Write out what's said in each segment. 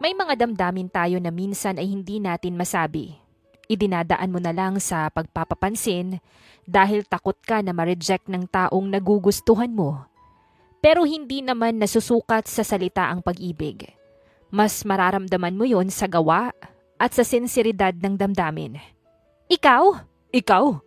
May mga damdamin tayo na minsan ay hindi natin masabi. Idinadaan mo na lang sa pagpapapansin dahil takot ka na ma-reject ng taong nagugustuhan mo. Pero hindi naman nasusukat sa salita ang pag-ibig. Mas mararamdaman mo yon sa gawa at sa sinseridad ng damdamin. Ikaw? Ikaw?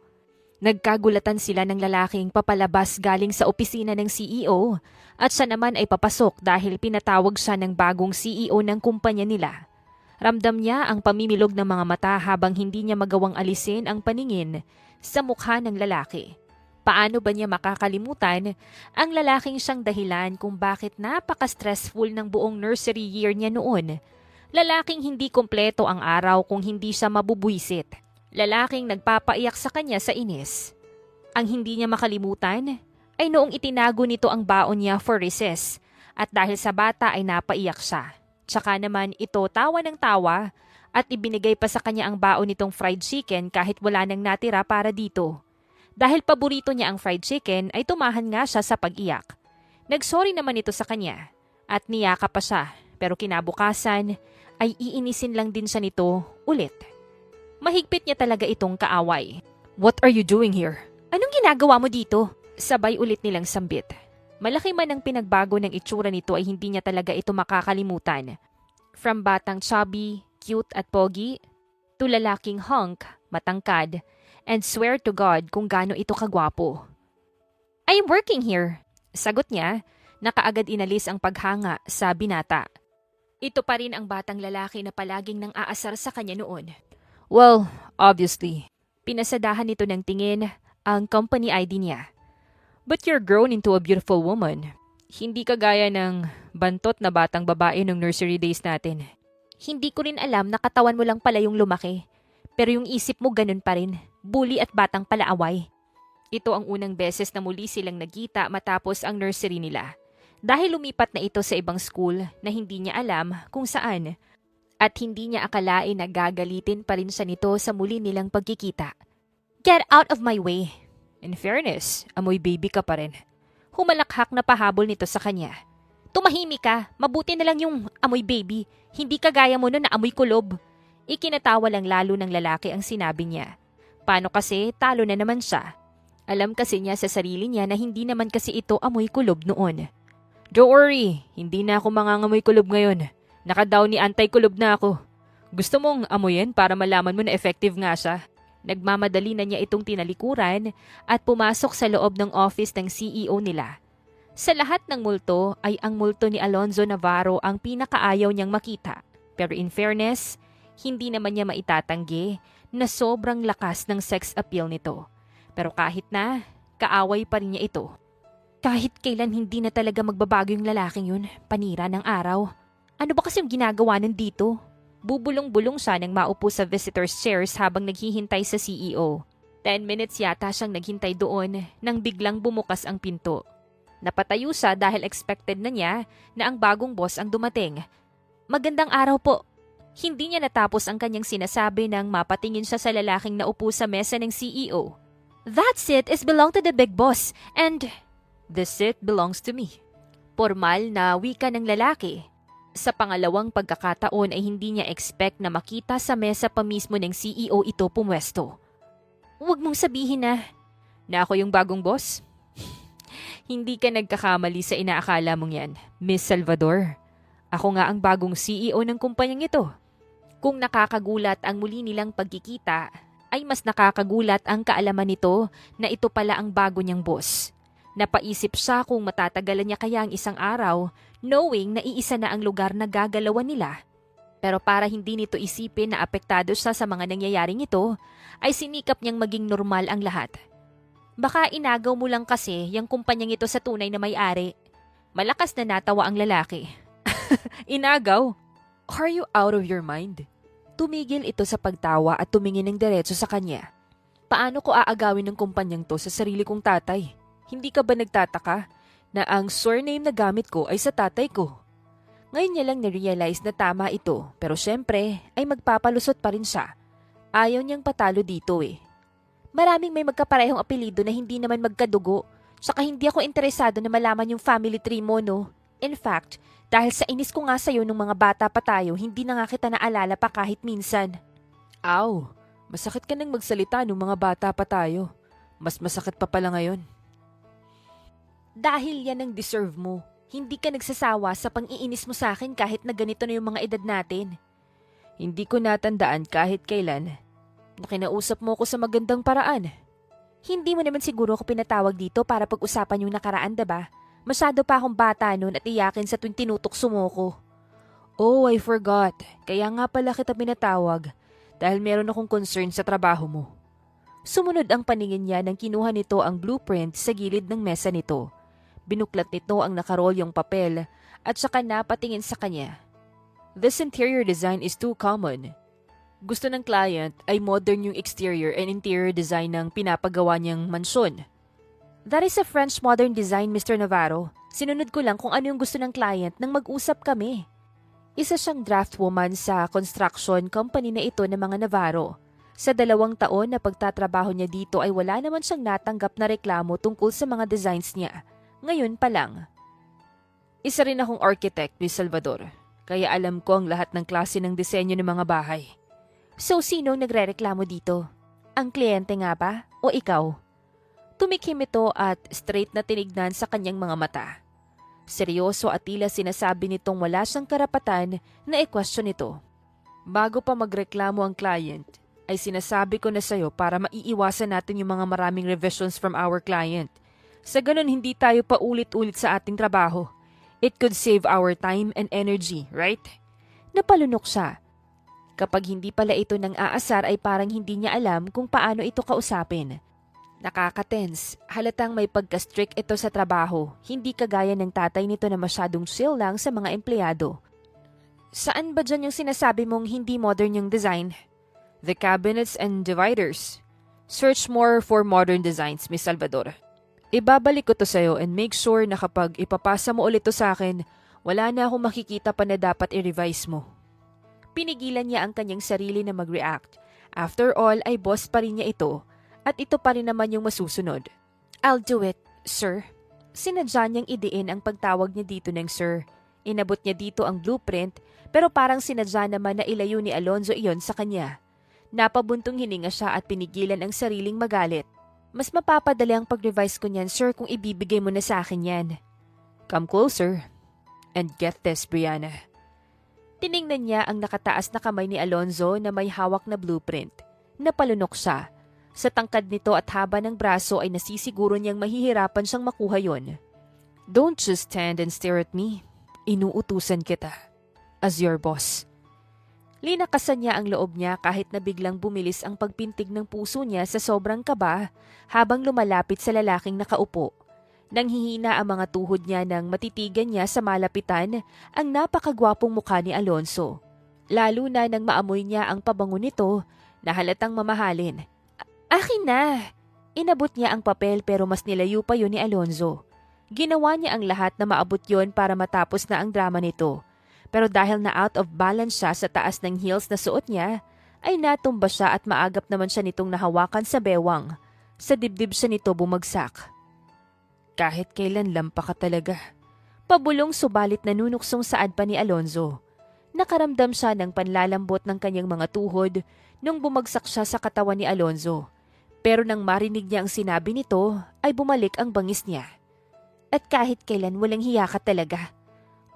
Nagkagulatan sila ng lalaking papalabas galing sa opisina ng CEO at siya naman ay papasok dahil pinatawag siya ng bagong CEO ng kumpanya nila. Ramdam niya ang pamimilog ng mga mata habang hindi niya magawang alisin ang paningin sa mukha ng lalaki. Paano ba niya makakalimutan ang lalaking siyang dahilan kung bakit napaka-stressful ng buong nursery year niya noon? Lalaking hindi kompleto ang araw kung hindi siya mabubwisit. Lalaking nagpapaiyak sa kanya sa inis. Ang hindi niya makalimutan ay noong itinago nito ang baon niya for recess at dahil sa bata ay napaiyak siya. Tsaka naman ito tawa ng tawa at ibinigay pa sa kanya ang baon nitong fried chicken kahit wala nang natira para dito. Dahil paborito niya ang fried chicken ay tumahan nga siya sa pag-iyak. Nagsorry naman ito sa kanya at niyaka pa siya pero kinabukasan ay iinisin lang din siya nito ulit. Mahigpit niya talaga itong kaaway. What are you doing here? Anong ginagawa mo dito? Sabay ulit nilang sambit. Malaki man ang pinagbago ng itsura nito ay hindi niya talaga ito makakalimutan. From batang chubby, cute at pogi, to lalaking hunk, matangkad, and swear to God kung gaano ito kagwapo. I'm working here. Sagot niya, nakaagad inalis ang paghanga sa binata. Ito pa rin ang batang lalaki na palaging nang aasar sa kanya noon. Well, obviously. Pinasadahan nito ng tingin ang company ID niya. But you're grown into a beautiful woman. Hindi ka gaya ng bantot na batang babae nung nursery days natin. Hindi ko rin alam na katawan mo lang pala yung lumaki. Pero yung isip mo ganun pa rin. Bully at batang palaaway. Ito ang unang beses na muli silang nagkita matapos ang nursery nila. Dahil lumipat na ito sa ibang school na hindi niya alam kung saan. At hindi niya akalain na gagalitin pa rin siya nito sa muli nilang pagkikita. Get out of my way! In fairness, amoy baby ka pa rin. Humalakhak na pahabol nito sa kanya. Tumahimik ka, mabuti na lang yung amoy baby. Hindi kagaya mo nun na amoy kulob. Ikinatawa lang lalo ng lalaki ang sinabi niya. Paano kasi talo na naman siya? Alam kasi niya sa sarili niya na hindi naman kasi ito amoy kulob noon. Don't worry, hindi na ako mangangamoy kulob ngayon. Naka-down ni anti-kulob na ako. Gusto mong amoyin para malaman mo na effective nga siya. Nagmamadali na niya itong tinalikuran at pumasok sa loob ng office ng CEO nila. Sa lahat ng multo ay ang multo ni Alonzo Navarro ang pinakaayaw niyang makita. Pero in fairness, hindi naman niya maitatanggi na sobrang lakas ng sex appeal nito. Pero kahit na, kaaway pa rin niya ito. Kahit kailan hindi na talaga magbabago yung lalaking yun, panira ng araw. Ano ba kasi yung ginagawa nandito? Bubulong-bulong siya nang maupo sa visitor's chairs habang naghihintay sa CEO. 10 minutes yata siyang naghintay doon nang biglang bumukas ang pinto. Napatayo siya dahil expected na niya na ang bagong boss ang dumating. Magandang araw po. Hindi niya natapos ang kanyang sinasabi nang mapatingin siya sa lalaking naupo sa mesa ng CEO. That seat is belong to the big boss and the seat belongs to me. Formal na wika ng lalaki. Sa pangalawang pagkakataon ay hindi niya expect na makita sa mesa pa mismo ng CEO ito pumwesto. Huwag mong sabihin na ako yung bagong boss. Hindi ka nagkakamali sa inaakala mong yan, Miss Salvador. Ako nga ang bagong CEO ng kumpanyang ito. Kung nakakagulat ang muli nilang pagkikita, ay mas nakakagulat ang kaalaman nito na ito pala ang bago niyang boss. Napaisip siya kung matatagalan niya kaya ang isang araw, knowing na iisa na ang lugar na gagalawan nila. Pero para hindi nito isipin na apektado siya sa mga nangyayaring ito, ay sinikap niyang maging normal ang lahat. Baka inagaw mo lang kasi yung kumpanyang ito sa tunay na may-ari. Malakas na natawa ang lalaki. Inagaw? Are you out of your mind? Tumigil ito sa pagtawa at tumingin ng diretso sa kanya. Paano ko aagawin ng kumpanyang to sa sarili kong tatay? Hindi ka ba nagtataka na ang surname na gamit ko ay sa tatay ko? Ngayon niya lang na-realize na tama ito pero syempre ay magpapalusot pa rin siya. Ayaw niyang patalo dito eh. Maraming may magkaparehong apelido na hindi naman magkadugo. Saka hindi ako interesado na malaman yung family tree mo, no? In fact, dahil sa inis ko nga sa'yo nung mga bata pa tayo, hindi na nga kita naalala pa kahit minsan. Aw, masakit ka nang magsalita nung mga bata pa tayo. Mas masakit pa pala ngayon. Dahil yan ang deserve mo. Hindi ka nagsasawa sa pang-iinis mo sa akin kahit na ganito na yung mga edad natin. Hindi ko natandaan kahit kailan na kinausap mo ko sa magandang paraan. Hindi mo naman siguro ako pinatawag dito para pag-usapan yung nakaraan, diba? Masyado pa akong bata noon at iyakin sa tuwing tinutukso mo ko. Oh, I forgot. Kaya nga pala kita pinatawag dahil meron akong concern sa trabaho mo. Sumunod ang paningin niya nang kinuha nito ang blueprint sa gilid ng mesa nito. Binuklat nito ang nakarolyong papel at saka napatingin sa kanya. This interior design is too common. Gusto ng client ay modern yung exterior and interior design ng pinapagawa niyang mansyon. That is a French modern design, Mr. Navarro. Sinunod ko lang kung ano yung gusto ng client nang mag-usap kami. Isa siyang draft woman sa construction company na ito ng mga Navarro. Sa 2 taon na pagtatrabaho niya dito ay wala naman siyang natanggap na reklamo tungkol sa mga designs niya. Ngayon pa lang. Isa rin akong architect, Miss Salvador. Kaya alam ko ang lahat ng klase ng disenyo ng mga bahay. So, sino nagrereklamo dito? Ang kliyente nga ba? O ikaw? Tumikim ito at straight na tinignan sa kanyang mga mata. Seryoso at tila sinasabi nitong wala siyang karapatan na i-question ito. Bago pa magreklamo ang client, ay sinasabi ko na sa'yo para maiiwasan natin yung mga maraming revisions from our client. Sa ganun hindi tayo paulit-ulit sa ating trabaho. It could save our time and energy, right? Napalunok siya. Kapag hindi pala ito nang aasar ay parang hindi niya alam kung paano ito kausapin. Nakaka-tense, halatang may pagka-strict ito sa trabaho, hindi kagaya ng tatay nito na masyadong chill lang sa mga empleyado. Saan ba dyan yung sinasabi mong hindi modern yung design? The cabinets and dividers. Search more for modern designs, Miss Salvador. Ibabalik ko to sa'yo and make sure na kapag ipapasa mo ulit to sa akin, wala na akong makikita pa na dapat i-revise mo. Pinigilan niya ang kanyang sarili na mag-react. After all, ay boss pa rin niya ito at ito pa rin naman yung masusunod. I'll do it, sir. Sinadya niyang idiin ang pagtawag niya dito ng sir. Inabot niya dito ang blueprint pero parang sinadya naman na ilayo ni Alonzo iyon sa kanya. Napabuntong hininga siya at pinigilan ang sariling magalit. Mas mapapadali ang pag-revise ko niyan, sir, kung ibibigay mo na sa akin yan. Come closer and get this, Brianna. Tiningnan niya ang nakataas na kamay ni Alonzo na may hawak na blueprint. Napalunok siya. Sa tangkad nito at haba ng braso ay nasisiguro niyang mahihirapan siyang makuha yon. Don't just stand and stare at me. Inuutusan kita. As your boss. Linakasan niya ang loob niya kahit na biglang bumilis ang pagpintig ng puso niya sa sobrang kaba habang lumalapit sa lalaking nakaupo. Nanghihina ang mga tuhod niya nang matitigan niya sa malapitan ang napakagwapong mukha ni Alonzo. Lalo na nang maamoy niya ang pabango nito na halatang mamahalin. Akin na! Inabot niya ang papel pero mas nilayo pa yun ni Alonzo. Ginawa niya ang lahat na maabot yon para matapos na ang drama nito. Pero dahil na out of balance siya sa taas ng heels na suot niya, ay natumba siya at maagap naman siya nitong nahawakan sa bewang. Sa dibdib siya nito bumagsak. Kahit kailan lampa ka talaga. Pabulong subalit nanunuksong saad pa ni Alonzo. Nakaramdam siya ng panlalambot ng kanyang mga tuhod nung bumagsak siya sa katawan ni Alonzo. Pero nang marinig niya ang sinabi nito, ay bumalik ang bangis niya. At kahit kailan walang hiya ka talaga.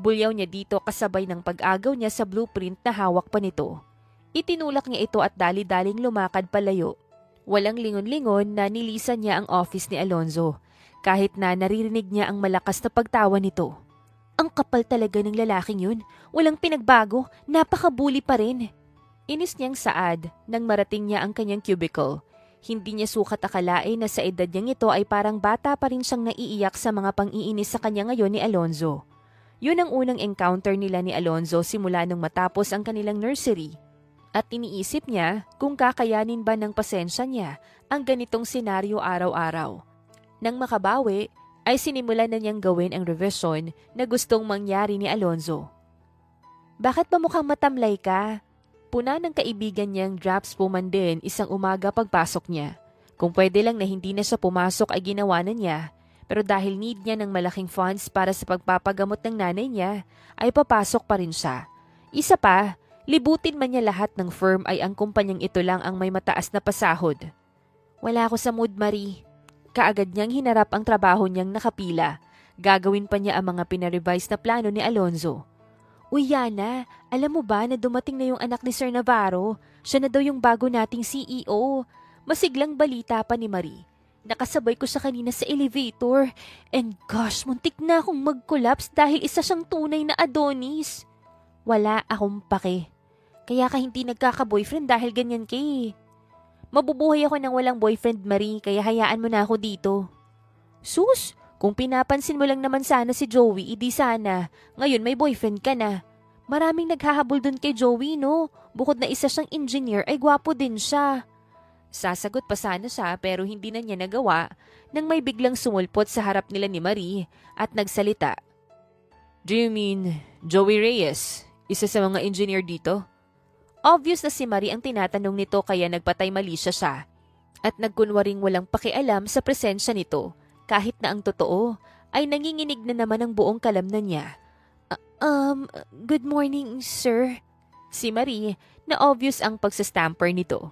Bulyaw niya dito kasabay ng pag-agaw niya sa blueprint na hawak pa nito. Itinulak niya ito at dali-daling lumakad palayo. Walang lingon-lingon na nilisan niya ang office ni Alonzo. Kahit na naririnig niya ang malakas na pagtawa nito. Ang kapal talaga ng lalaking yun. Walang pinagbago. Napaka-bully pa rin. Inis niyang saad nang marating niya ang kanyang cubicle. Hindi niya sukat akalain na sa edad niyang ito ay parang bata pa rin siyang naiiyak sa mga pang-iinis sa kanya ngayon ni Alonzo. Yun ang unang encounter nila ni Alonzo simula nung matapos ang kanilang nursery. At iniisip niya kung kakayanin ba ng pasensya niya ang ganitong senaryo araw-araw. Nang makabawi, ay sinimulan na niyang gawin ang revision na gustong mangyari ni Alonzo. Bakit ba mukhang matamlay ka? Puna ng kaibigan niyang draftswoman din isang umaga pagpasok niya. Kung pwede lang na hindi na siya pumasok ay ginawa na niya, Pero dahil need niya ng malaking funds para sa pagpapagamot ng nanay niya, ay papasok pa rin siya. Isa pa, libutin man niya lahat ng firm ay ang kumpanyang ito lang ang may mataas na pasahod. Wala ako sa mood, Marie. Kaagad niyang hinarap ang trabaho niyang nakapila. Gagawin pa niya ang mga pinarevise na plano ni Alonzo. Uy, Yana, alam mo ba na dumating na yung anak ni Sir Navarro? Siya na daw yung bago nating CEO. Masiglang balita pa ni Marie. Nakasabay ko siya kanina sa elevator. And gosh, muntik na akong mag-collapse dahil isa siyang tunay na Adonis. Wala akong pake. Kaya ka hindi nagkaka-boyfriend dahil ganyan ka eh. Mabubuhay ako ng walang boyfriend, Marie, kaya hayaan mo na ako dito. Sus! Kung pinapansin mo lang naman sana si Joey, idi sana. Ngayon may boyfriend ka na. Maraming naghahabol dun kay Joey, no? Bukod na isa siyang engineer, ay gwapo din siya. Sasagot pa sana siya pero hindi na niya nagawa nang may biglang sumulpot sa harap nila ni Marie at nagsalita. Do you mean Joey Reyes? Isa sa mga engineer dito? Obvious na si Marie ang tinatanong nito kaya nagpatay mali siya at nagkunwaring walang pakialam sa presensya nito. Kahit na ang totoo, ay nanginginig na naman ang buong kalamnan niya. Good morning, sir. Si Marie, na obvious ang pagsastamper nito.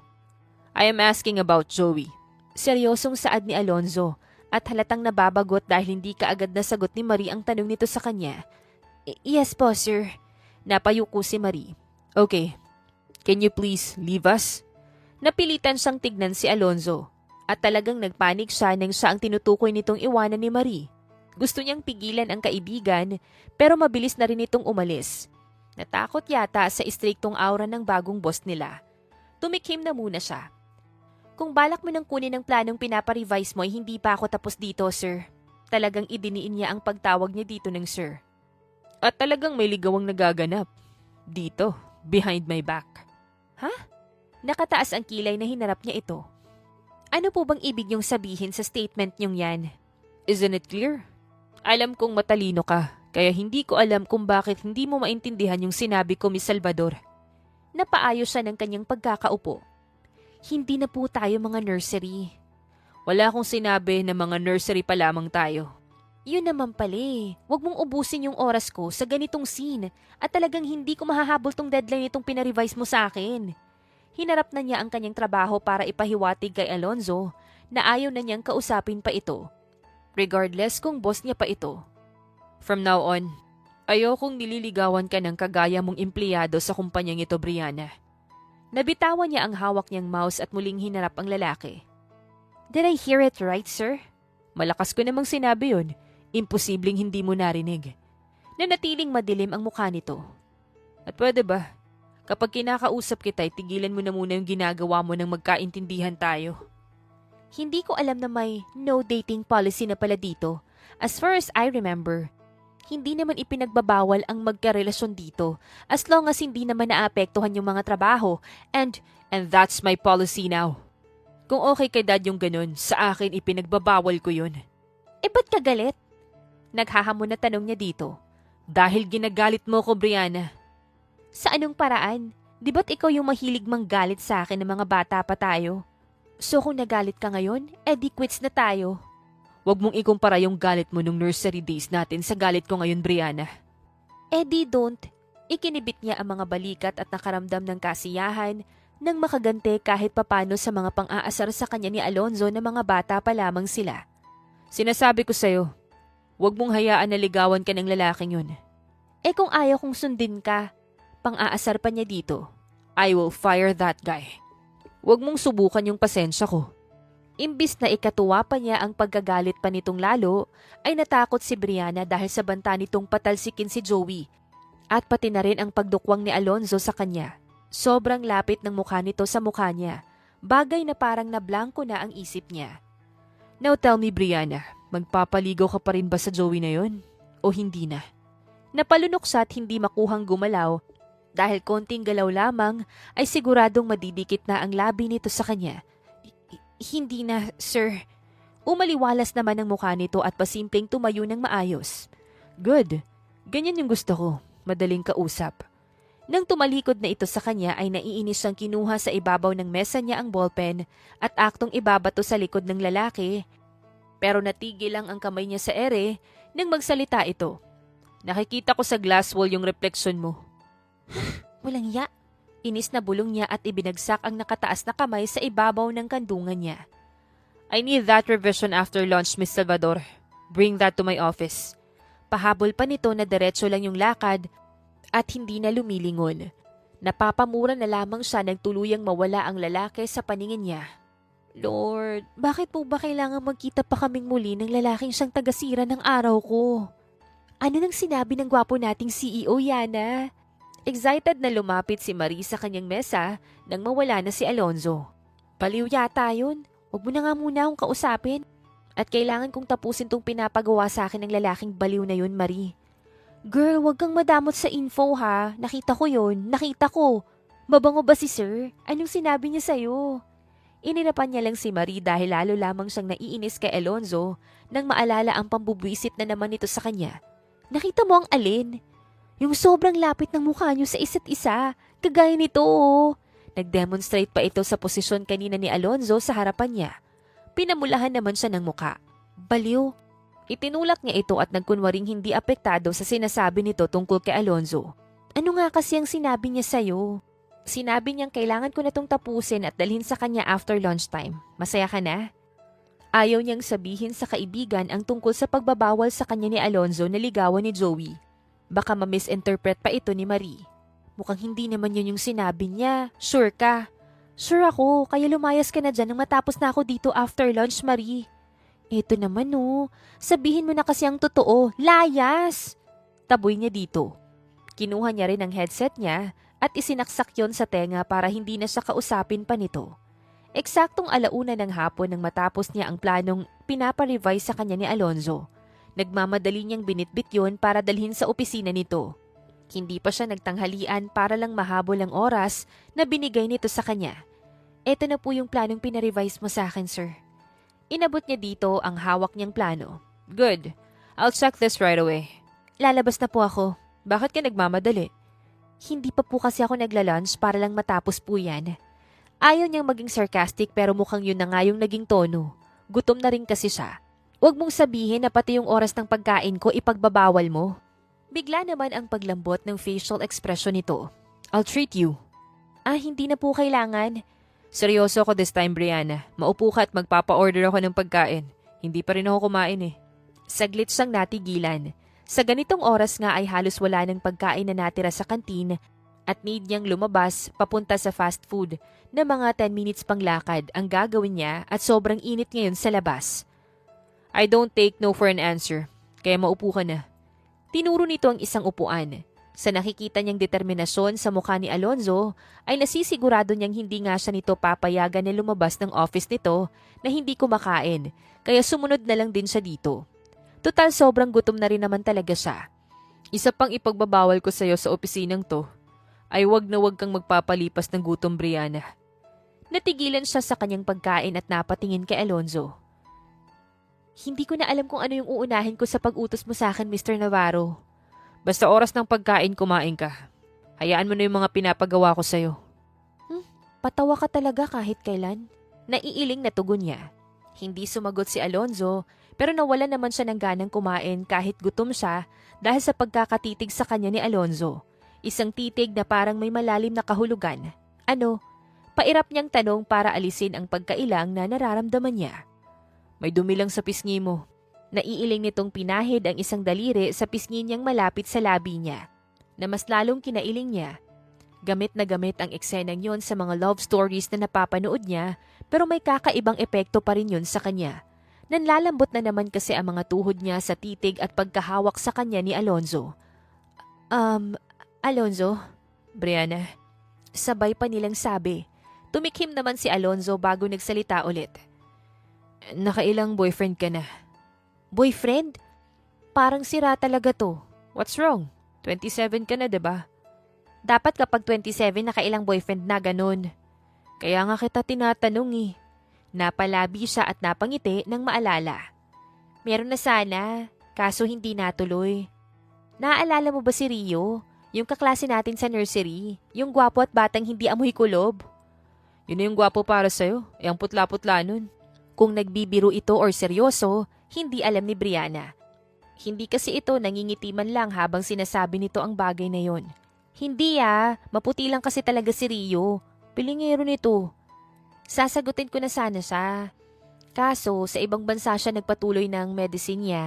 I am asking about Joey. Seryosong saad ni Alonzo at halatang nababagot dahil hindi kaagad nasagot ni Marie ang tanong nito sa kanya. Yes po, sir. Napayuko si Marie. Okay. Can you please leave us? Napilitan siyang tignan si Alonzo. At talagang nagpanik siya nang siya ang tinutukoy nitong iwanan ni Marie. Gusto niyang pigilan ang kaibigan pero mabilis na rin itong umalis. Natakot yata sa istriktong aura ng bagong boss nila. Tumikhim na muna siya. Kung balak mo nang kunin ang planong pinaparevise mo ay hindi pa ako tapos dito, sir. Talagang idiniin niya ang pagtawag niya dito ng sir. At talagang may ligawang nagaganap. Dito, behind my back. Ha? Nakataas ang kilay na hinarap niya ito. Ano po bang ibig niyong sabihin sa statement niyong yan? Isn't it clear? Alam kong matalino ka, kaya hindi ko alam kung bakit hindi mo maintindihan yung sinabi ko, Miss Salvador. Napaayos siya ng kanyang pagkakaupo. Hindi na po tayo mga nursery. Wala akong sinabi na mga nursery pa lamang tayo. Yun naman pala eh. Huwag mong ubusin yung oras ko sa ganitong scene at talagang hindi ko mahahabol tong deadline itong pinarevise mo sa akin. Hinarap na niya ang kanyang trabaho para ipahiwatig kay Alonzo na ayaw na niyang kausapin pa ito. Regardless kung boss niya pa ito. From now on, ayokong nililigawan ka ng kagaya mong empleyado sa kumpanyang ito, Brianna. Nabitawan niya ang hawak niyang mouse at muling hinarap ang lalaki. Did I hear it right, sir? Malakas ko namang sinabi yun. Imposibleng hindi mo narinig. Nanatiling madilim ang mukha nito. At pwede ba? Kapag kinakausap kita, tigilan mo na muna yung ginagawa mo nang magkaintindihan tayo. Hindi ko alam na may no dating policy na pala dito. As far as I remember, hindi naman ipinagbabawal ang magkarelasyon dito as long as hindi naman naapektuhan yung mga trabaho and that's my policy now. Kung okay kay dad yung ganun, sa akin ipinagbabawal ko yun. Ba't ka galit? Naghahamon na tanong niya dito. Dahil ginagalit mo ko, Brianna. Sa anong paraan? Di ba't ikaw yung mahilig manggalit sa akin ng mga bata pa tayo? So kung nagalit ka ngayon, di quits na tayo. Huwag mong ikumpara yung galit mo nung nursery days natin sa galit ko ngayon, Brianna. Di don't. Ikinibit niya ang mga balikat at nakaramdam ng kasiyahan nang makagante kahit papano sa mga pang-aasar sa kanya ni Alonzo na mga bata pa lamang sila. Sinasabi ko sa'yo, huwag mong hayaan na ligawan ka ng lalaking yun. Kung ayaw kong sundin ka, pang-aasar pa niya dito. I will fire that guy. Huwag mong subukan yung pasensya ko. Imbis na ikatuwa pa niya ang pagkagalit pa nitong lalo, ay natakot si Brianna dahil sa banta nitong patalsikin si Joey. At pati na rin ang pagdukwang ni Alonzo sa kanya. Sobrang lapit ng mukha nito sa mukha niya. Bagay na parang nablangko na ang isip niya. Now tell me, Brianna, magpapaligaw ka pa rin ba sa Joey na yon? O hindi na? Napalunok siya at hindi makuhang gumalaw. Dahil konting galaw lamang ay siguradong madidikit na ang labi nito sa kanya. Hindi na, sir. Umaliwalas naman ang mukha nito at pasimpleng tumayo ng maayos. Good. Ganyan yung gusto ko. Madaling kausap. Nang tumalikod na ito sa kanya ay naiinis siyang kinuha sa ibabaw ng mesa niya ang ballpen at aktong ibabato sa likod ng lalaki. Pero natigil lang ang kamay niya sa ere nang magsalita ito. Nakikita ko sa glass wall yung refleksyon mo. Walang ya. Inis na bulong niya at ibinagsak ang nakataas na kamay sa ibabaw ng kandungan niya. I need that revision after lunch, Miss Salvador. Bring that to my office. Pahabol pa nito na diretso lang yung lakad at hindi na lumilingon. Napapamura na lamang siya nang tuluyang mawala ang lalaki sa paningin niya. Lord, bakit po ba kailangan magkita pa kaming muli ng lalaking siyang tagasira ng araw ko? Ano nang sinabi ng gwapo nating CEO, Yana? Excited na lumapit si Marie sa kanyang mesa nang mawala na si Alonzo. Baliw yata yun. Huwag mo na nga muna akong kausapin. At kailangan kong tapusin tong pinapagawa sa akin ng lalaking baliw na yun, Marie. Girl, huwag kang madamot sa info ha. Nakita ko yun. Nakita ko. Mabango ba si sir? Anong sinabi niya sa'yo? Inirapan niya lang si Marie dahil lalo lamang siyang naiinis kay Alonzo nang maalala ang pambubwisit na naman nito sa kanya. Nakita mo ang alin? Yung sobrang lapit ng mukha niyo sa isa't isa. Kagaya nito oh. Nag-demonstrate pa ito sa posisyon kanina ni Alonzo sa harapan niya. Pinamulahan naman siya ng muka. Baliw. Itinulak niya ito at nagkunwaring hindi apektado sa sinasabi nito tungkol kay Alonzo. Ano nga kasi ang sinabi niya sa'yo? Sinabi niyang kailangan ko na itong tapusin at dalhin sa kanya after lunchtime. Masaya ka na? Ayaw niyang sabihin sa kaibigan ang tungkol sa pagbabawal sa kanya ni Alonzo na ligawan ni Joey. Baka ma-misinterpret pa ito ni Marie. Mukhang hindi naman yun yung sinabi niya. Sure ka? Sure ako, kaya lumayas ka na dyan nang matapos na ako dito after lunch, Marie. Eto naman oh, sabihin mo na kasi ang totoo. Layas! Taboy niya dito. Kinuha niya rin ang headset niya at isinaksak yon sa tenga para hindi na siya kausapin pa nito. Eksaktong 1:00 ng hapon nang matapos niya ang planong pinapa-revise sa kanya ni Alonzo. Nagmamadali niyang binitbit yon para dalhin sa opisina nito. Hindi pa siya nagtanghalian para lang mahabol ang oras na binigay nito sa kanya. Eto na po yung planong pinarevise mo sa akin, sir. Inabot niya dito ang hawak niyang plano. Good. I'll check this right away. Lalabas na po ako. Bakit ka nagmamadali? Hindi pa po kasi ako nagla-lunch para lang matapos po yan. Ayaw niyang maging sarcastic pero mukhang yun na nga yung naging tono. Gutom na rin kasi siya. Huwag mong sabihin na pati yung oras ng pagkain ko ipagbabawal mo. Bigla naman ang paglambot ng facial expression nito. I'll treat you. Hindi na po kailangan. Seryoso ako this time, Brianna. Maupo ka at magpapa-order ako ng pagkain. Hindi pa rin ako kumain eh. Saglit siyang natigilan. Sa ganitong oras nga ay halos wala ng pagkain na natira sa kantin at need niyang lumabas papunta sa fast food na mga 10 minutes pang lakad ang gagawin niya at sobrang init ngayon sa labas. I don't take no for an answer, kaya maupo ka na. Tinuro nito ang isang upuan. Sa nakikita niyang determinasyon sa mukha ni Alonzo, ay nasisigurado niyang hindi nga siya nito papayagan na lumabas ng office nito na hindi kumakain, kaya sumunod na lang din siya dito. Total sobrang gutom na rin naman talaga siya. Isa pang ipagbabawal ko sa iyo sa opisinang to, ay wag na wag kang magpapalipas ng gutom, Brianna. Natigilan siya sa kanyang pagkain at napatingin kay Alonzo. Hindi ko na alam kung ano yung uunahin ko sa pag-utos mo sa akin, Mr. Navarro. Basta oras ng pagkain, kumain ka. Hayaan mo na yung mga pinapagawa ko sa'yo. Patawa ka talaga kahit kailan. Naiiling na tugon niya. Hindi sumagot si Alonzo, pero nawala naman siya ng ganang kumain kahit gutom siya dahil sa pagkakatitig sa kanya ni Alonzo. Isang titig na parang may malalim na kahulugan. Ano? Pairap niyang tanong para alisin ang pagkailang na nararamdaman niya. May dumi lang sa pisngi mo. Naiiling nitong pinahid ang isang daliri sa pisngi niyang malapit sa labi niya, na mas lalong kinailing niya. Gamit na gamit ang eksenang yon sa mga love stories na napapanood niya, pero may kakaibang epekto pa rin yun sa kanya. Nanlalambot na naman kasi ang mga tuhod niya sa titig at pagkahawak sa kanya ni Alonzo. Alonzo? Brianna? Sabay pa nilang sabi. Tumikhim naman si Alonzo bago nagsalita ulit. Nakailang boyfriend ka na? Boyfriend? Parang sira talaga to. What's wrong? 27 ka na, diba? Dapat kapag 27 nakailang boyfriend na ganun. Kaya nga kita tinatanong eh. Napalabi siya at napangiti nang maalala. Meron na sana, kaso hindi natuloy. Naaalala mo ba si Rio? Yung kaklase natin sa nursery? Yung gwapo at batang hindi amoy kulob? Yun na yung gwapo para sa'yo. Ang putla-putla nun. Kung nagbibiro ito or seryoso, hindi alam ni Brianna. Hindi kasi ito nangingiti man lang habang sinasabi nito ang bagay na yon. Hindi maputi lang kasi talaga si Rio. Pilingero nito. Sasagutin ko na sana siya. Kaso sa ibang bansa siya nagpatuloy ng medicine niya.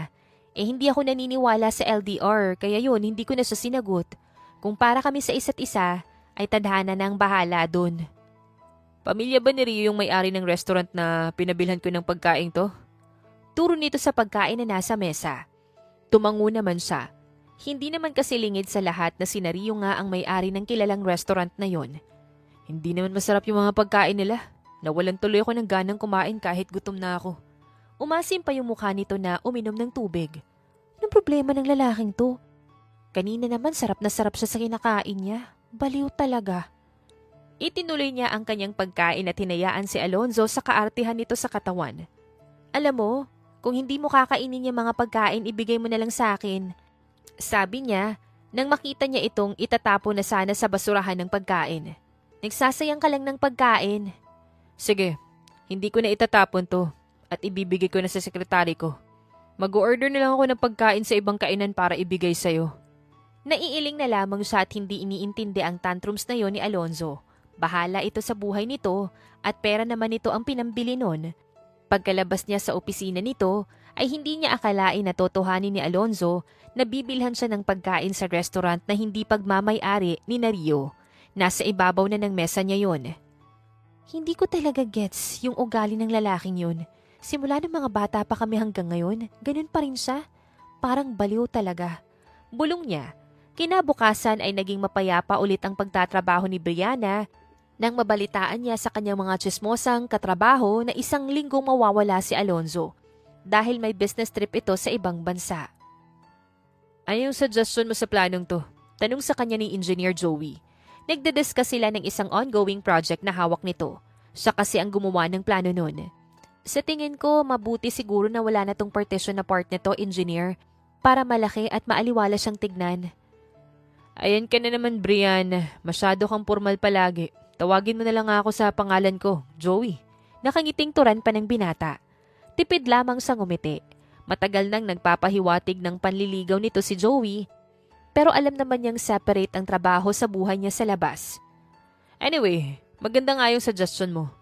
Hindi ako naniniwala sa LDR kaya yun hindi ko na siya sinagot. Kung para kami sa isa't isa, ay tadhana na ang bahala dun. Pamilya ba ni Rio yung may-ari ng restaurant na pinabilhan ko ng pagkain to? Turo nito sa pagkain na nasa mesa. Tumango naman siya. Hindi naman kasi lingid sa lahat na si Rio nga ang may-ari ng kilalang restaurant na yon. Hindi naman masarap yung mga pagkain nila. Nawalan tuloy ako ng ganang kumain kahit gutom na ako. Umasim pa yung mukha nito na uminom ng tubig. Anong problema ng lalaking to? Kanina naman sarap na sarap siya sa kinakain niya. Baliw talaga. Itinuloy niya ang kanyang pagkain at hinayaan si Alonzo sa kaartihan nito sa katawan. Alam mo, kung hindi mo kakainin yung mga pagkain, ibigay mo na lang sa akin. Sabi niya, nang makita niya itong itatapon na sana sa basurahan ng pagkain. Nagsasayang ka lang ng pagkain. Sige, hindi ko na itatapon to at ibibigay ko na sa sekretary ko. Mag-order na lang ako ng pagkain sa ibang kainan para ibigay sa'yo. Naiiling na lamang siya at hindi iniintindi ang tantrums na yon ni Alonzo. Bahala ito sa buhay nito at pera naman nito ang pinambili nun. Pagkalabas niya sa opisina nito, ay hindi niya akalain na totohanin ni Alonzo na bibilhan siya ng pagkain sa restaurant na hindi pagmamay-ari ni Rio. Nasa ibabaw na ng mesa niya yon. Hindi ko talaga gets yung ugali ng lalaking yun. Simula ng mga bata pa kami hanggang ngayon, ganun pa rin siya. Parang baliw talaga. Bulong niya. Kinabukasan ay naging mapayapa ulit ang pagtatrabaho ni Brianna nang mabalitaan niya sa kanyang mga tsismosang katrabaho na isang linggong mawawala si Alonzo dahil may business trip ito sa ibang bansa. Ano yung suggestion mo sa planong to? Tanong sa kanya ni Engineer Joey. Nagdidiscuss sila ng isang ongoing project na hawak nito. Siya kasi ang gumawa ng plano nun. Sa tingin ko, mabuti siguro na wala na tong partition na part nito, Engineer, para malaki at maaliwala siyang tignan. Ayan ka na naman, Brian. Masyado kang formal palagi. Tawagin mo na lang ako sa pangalan ko, Joey. Nakangiting turan pa ng binata. Tipid lamang sa ngumiti. Matagal nang nagpapahiwatig ng panliligaw nito si Joey, pero alam naman niyang separate ang trabaho sa buhay niya sa labas. Anyway, maganda nga yung suggestion mo.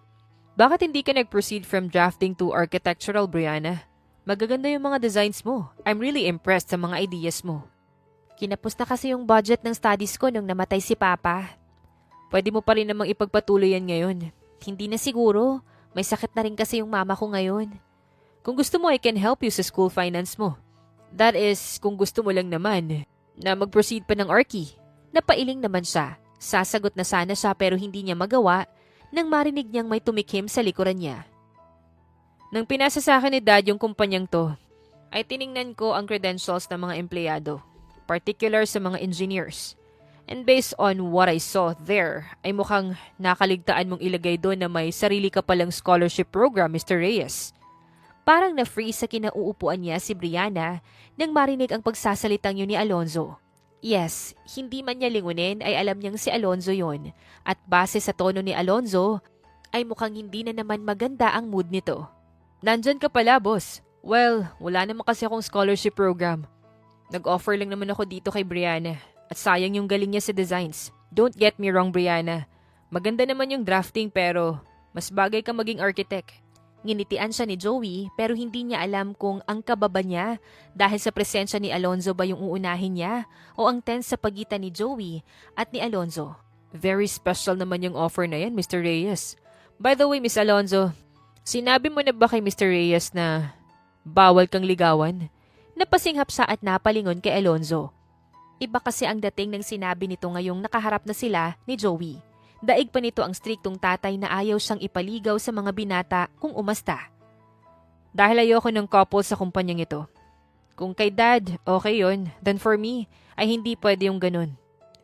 Bakit hindi ka nag-proceed from drafting to architectural, Brianna? Magaganda yung mga designs mo. I'm really impressed sa mga ideas mo. Kinapos na kasi yung budget ng studies ko nung namatay si Papa. Pwede mo pa rin namang ipagpatuloy yan ngayon. Hindi na siguro. May sakit na rin kasi yung mama ko ngayon. Kung gusto mo, I can help you sa school finance mo. That is, kung gusto mo lang naman na mag-proceed pa ng Archie. Napailing naman siya. Sasagot na sana siya pero hindi niya magawa nang marinig niyang may tumikim sa likuran niya. Nang pinasa sa akin ni Dad yung kumpanyang to, ay tiningnan ko ang credentials ng mga empleyado, particular sa mga engineers. And based on what I saw there, ay mukhang nakaligtaan mong ilagay doon na may sarili ka palang scholarship program, Mr. Reyes. Parang na-freeze sa kinauupuan niya si Brianna nang marinig ang pagsasalitang yun ni Alonzo. Yes, hindi man niya lingunin ay alam niyang si Alonzo yon. At base sa tono ni Alonzo, ay mukhang hindi na naman maganda ang mood nito. Nandyan ka pala, boss. Well, wala naman kasi akong scholarship program. Nag-offer lang naman ako dito kay Brianna. At sayang yung galing niya sa designs. Don't get me wrong, Brianna. Maganda naman yung drafting pero mas bagay ka maging architect. Nginitian siya ni Joey pero hindi niya alam kung ang kababa niya dahil sa presensya ni Alonzo ba yung uunahin niya o ang tense sa pagitan ni Joey at ni Alonzo. Very special naman yung offer na yan, Mr. Reyes. By the way, Miss Alonzo, sinabi mo na ba kay Mr. Reyes na bawal kang ligawan? Napasinghap siya at napalingon kay Alonzo. Iba kasi ang dating ng sinabi nito ngayong nakaharap na sila ni Joey. Daig pa nito ang striktong tatay na ayaw siyang ipaligaw sa mga binata kung umasta. Dahil ayoko ng couple sa kumpanyang ito. Kung kay Dad, okay yun. Then for me, ay hindi pwede yung ganun.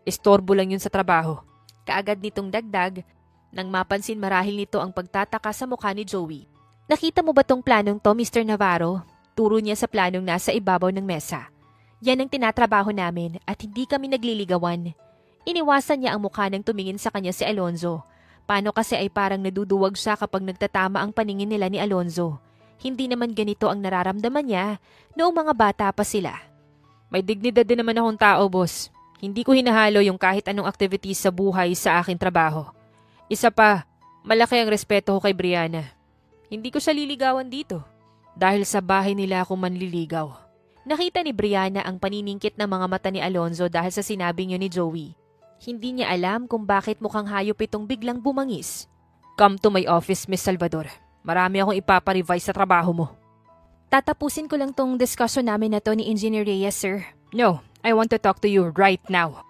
Istorbo lang yun sa trabaho. Kaagad nitong dagdag, nang mapansin marahil nito ang pagtataka sa mukha ni Joey. Nakita mo ba tong planong to, Mr. Navarro? Turo niya sa planong nasa ibabaw ng mesa. Yan ang tinatrabaho namin at hindi kami nagliligawan. Iniwasan niya ang mukha ng tumingin sa kanya si Alonzo. Paano kasi ay parang naduduwag siya kapag nagtatama ang paningin nila ni Alonzo. Hindi naman ganito ang nararamdaman niya noong mga bata pa sila. May dignidad din naman akong tao, boss. Hindi ko hinahalo yung kahit anong activities sa buhay sa aking trabaho. Isa pa, malaki ang respeto ko kay Brianna. Hindi ko siya liligawan dito. Dahil sa bahay nila ako manliligaw. Nakita ni Brianna ang paniningkit ng mga mata ni Alonzo dahil sa sinabing yun ni Joey. Hindi niya alam kung bakit mukhang hayop itong biglang bumangis. Come to my office, Miss Salvador. Marami akong ipaparevise sa trabaho mo. Tatapusin ko lang tong discussion namin na to ni Engineer Reyes, sir. No, I want to talk to you right now.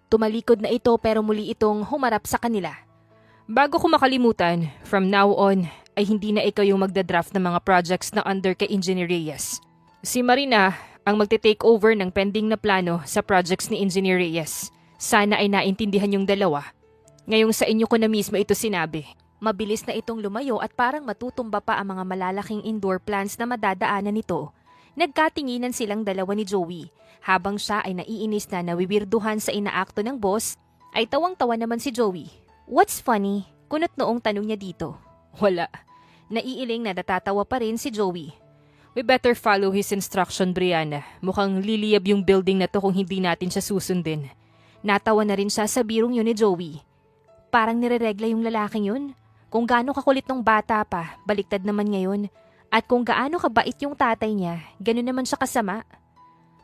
Tumalikod na ito pero muli itong humarap sa kanila. Bago ko makalimutan, from now on ay hindi na ikaw yung magdadraft ng mga projects na under kay Engineer Reyes. Si Marina ang magte-take over ng pending na plano sa projects ni Engineer Reyes. Sana ay naintindihan yung dalawa. Ngayong sa inyo ko na mismo ito sinabi. Mabilis na itong lumayo at parang matutumba pa ang mga malalaking indoor plants na madadaanan nito. Nagkatinginan silang dalawa ni Joey. Habang siya ay naiinis na nawiwirduhan sa inaakto ng boss, ay tawang-tawa naman si Joey. What's funny? Kunot noong tanong niya dito. Wala. Naiiling na natatawa pa rin si Joey. We better follow his instruction, Brianna. Mukhang liliyab yung building na to kung hindi natin siya susundin. Natawa na rin siya sa birong yun ni Joey. Parang nireregla yung lalaking yun. Kung gaano kakulit nung bata pa, baliktad naman ngayon. At kung gaano kabait yung tatay niya, ganun naman siya kasama.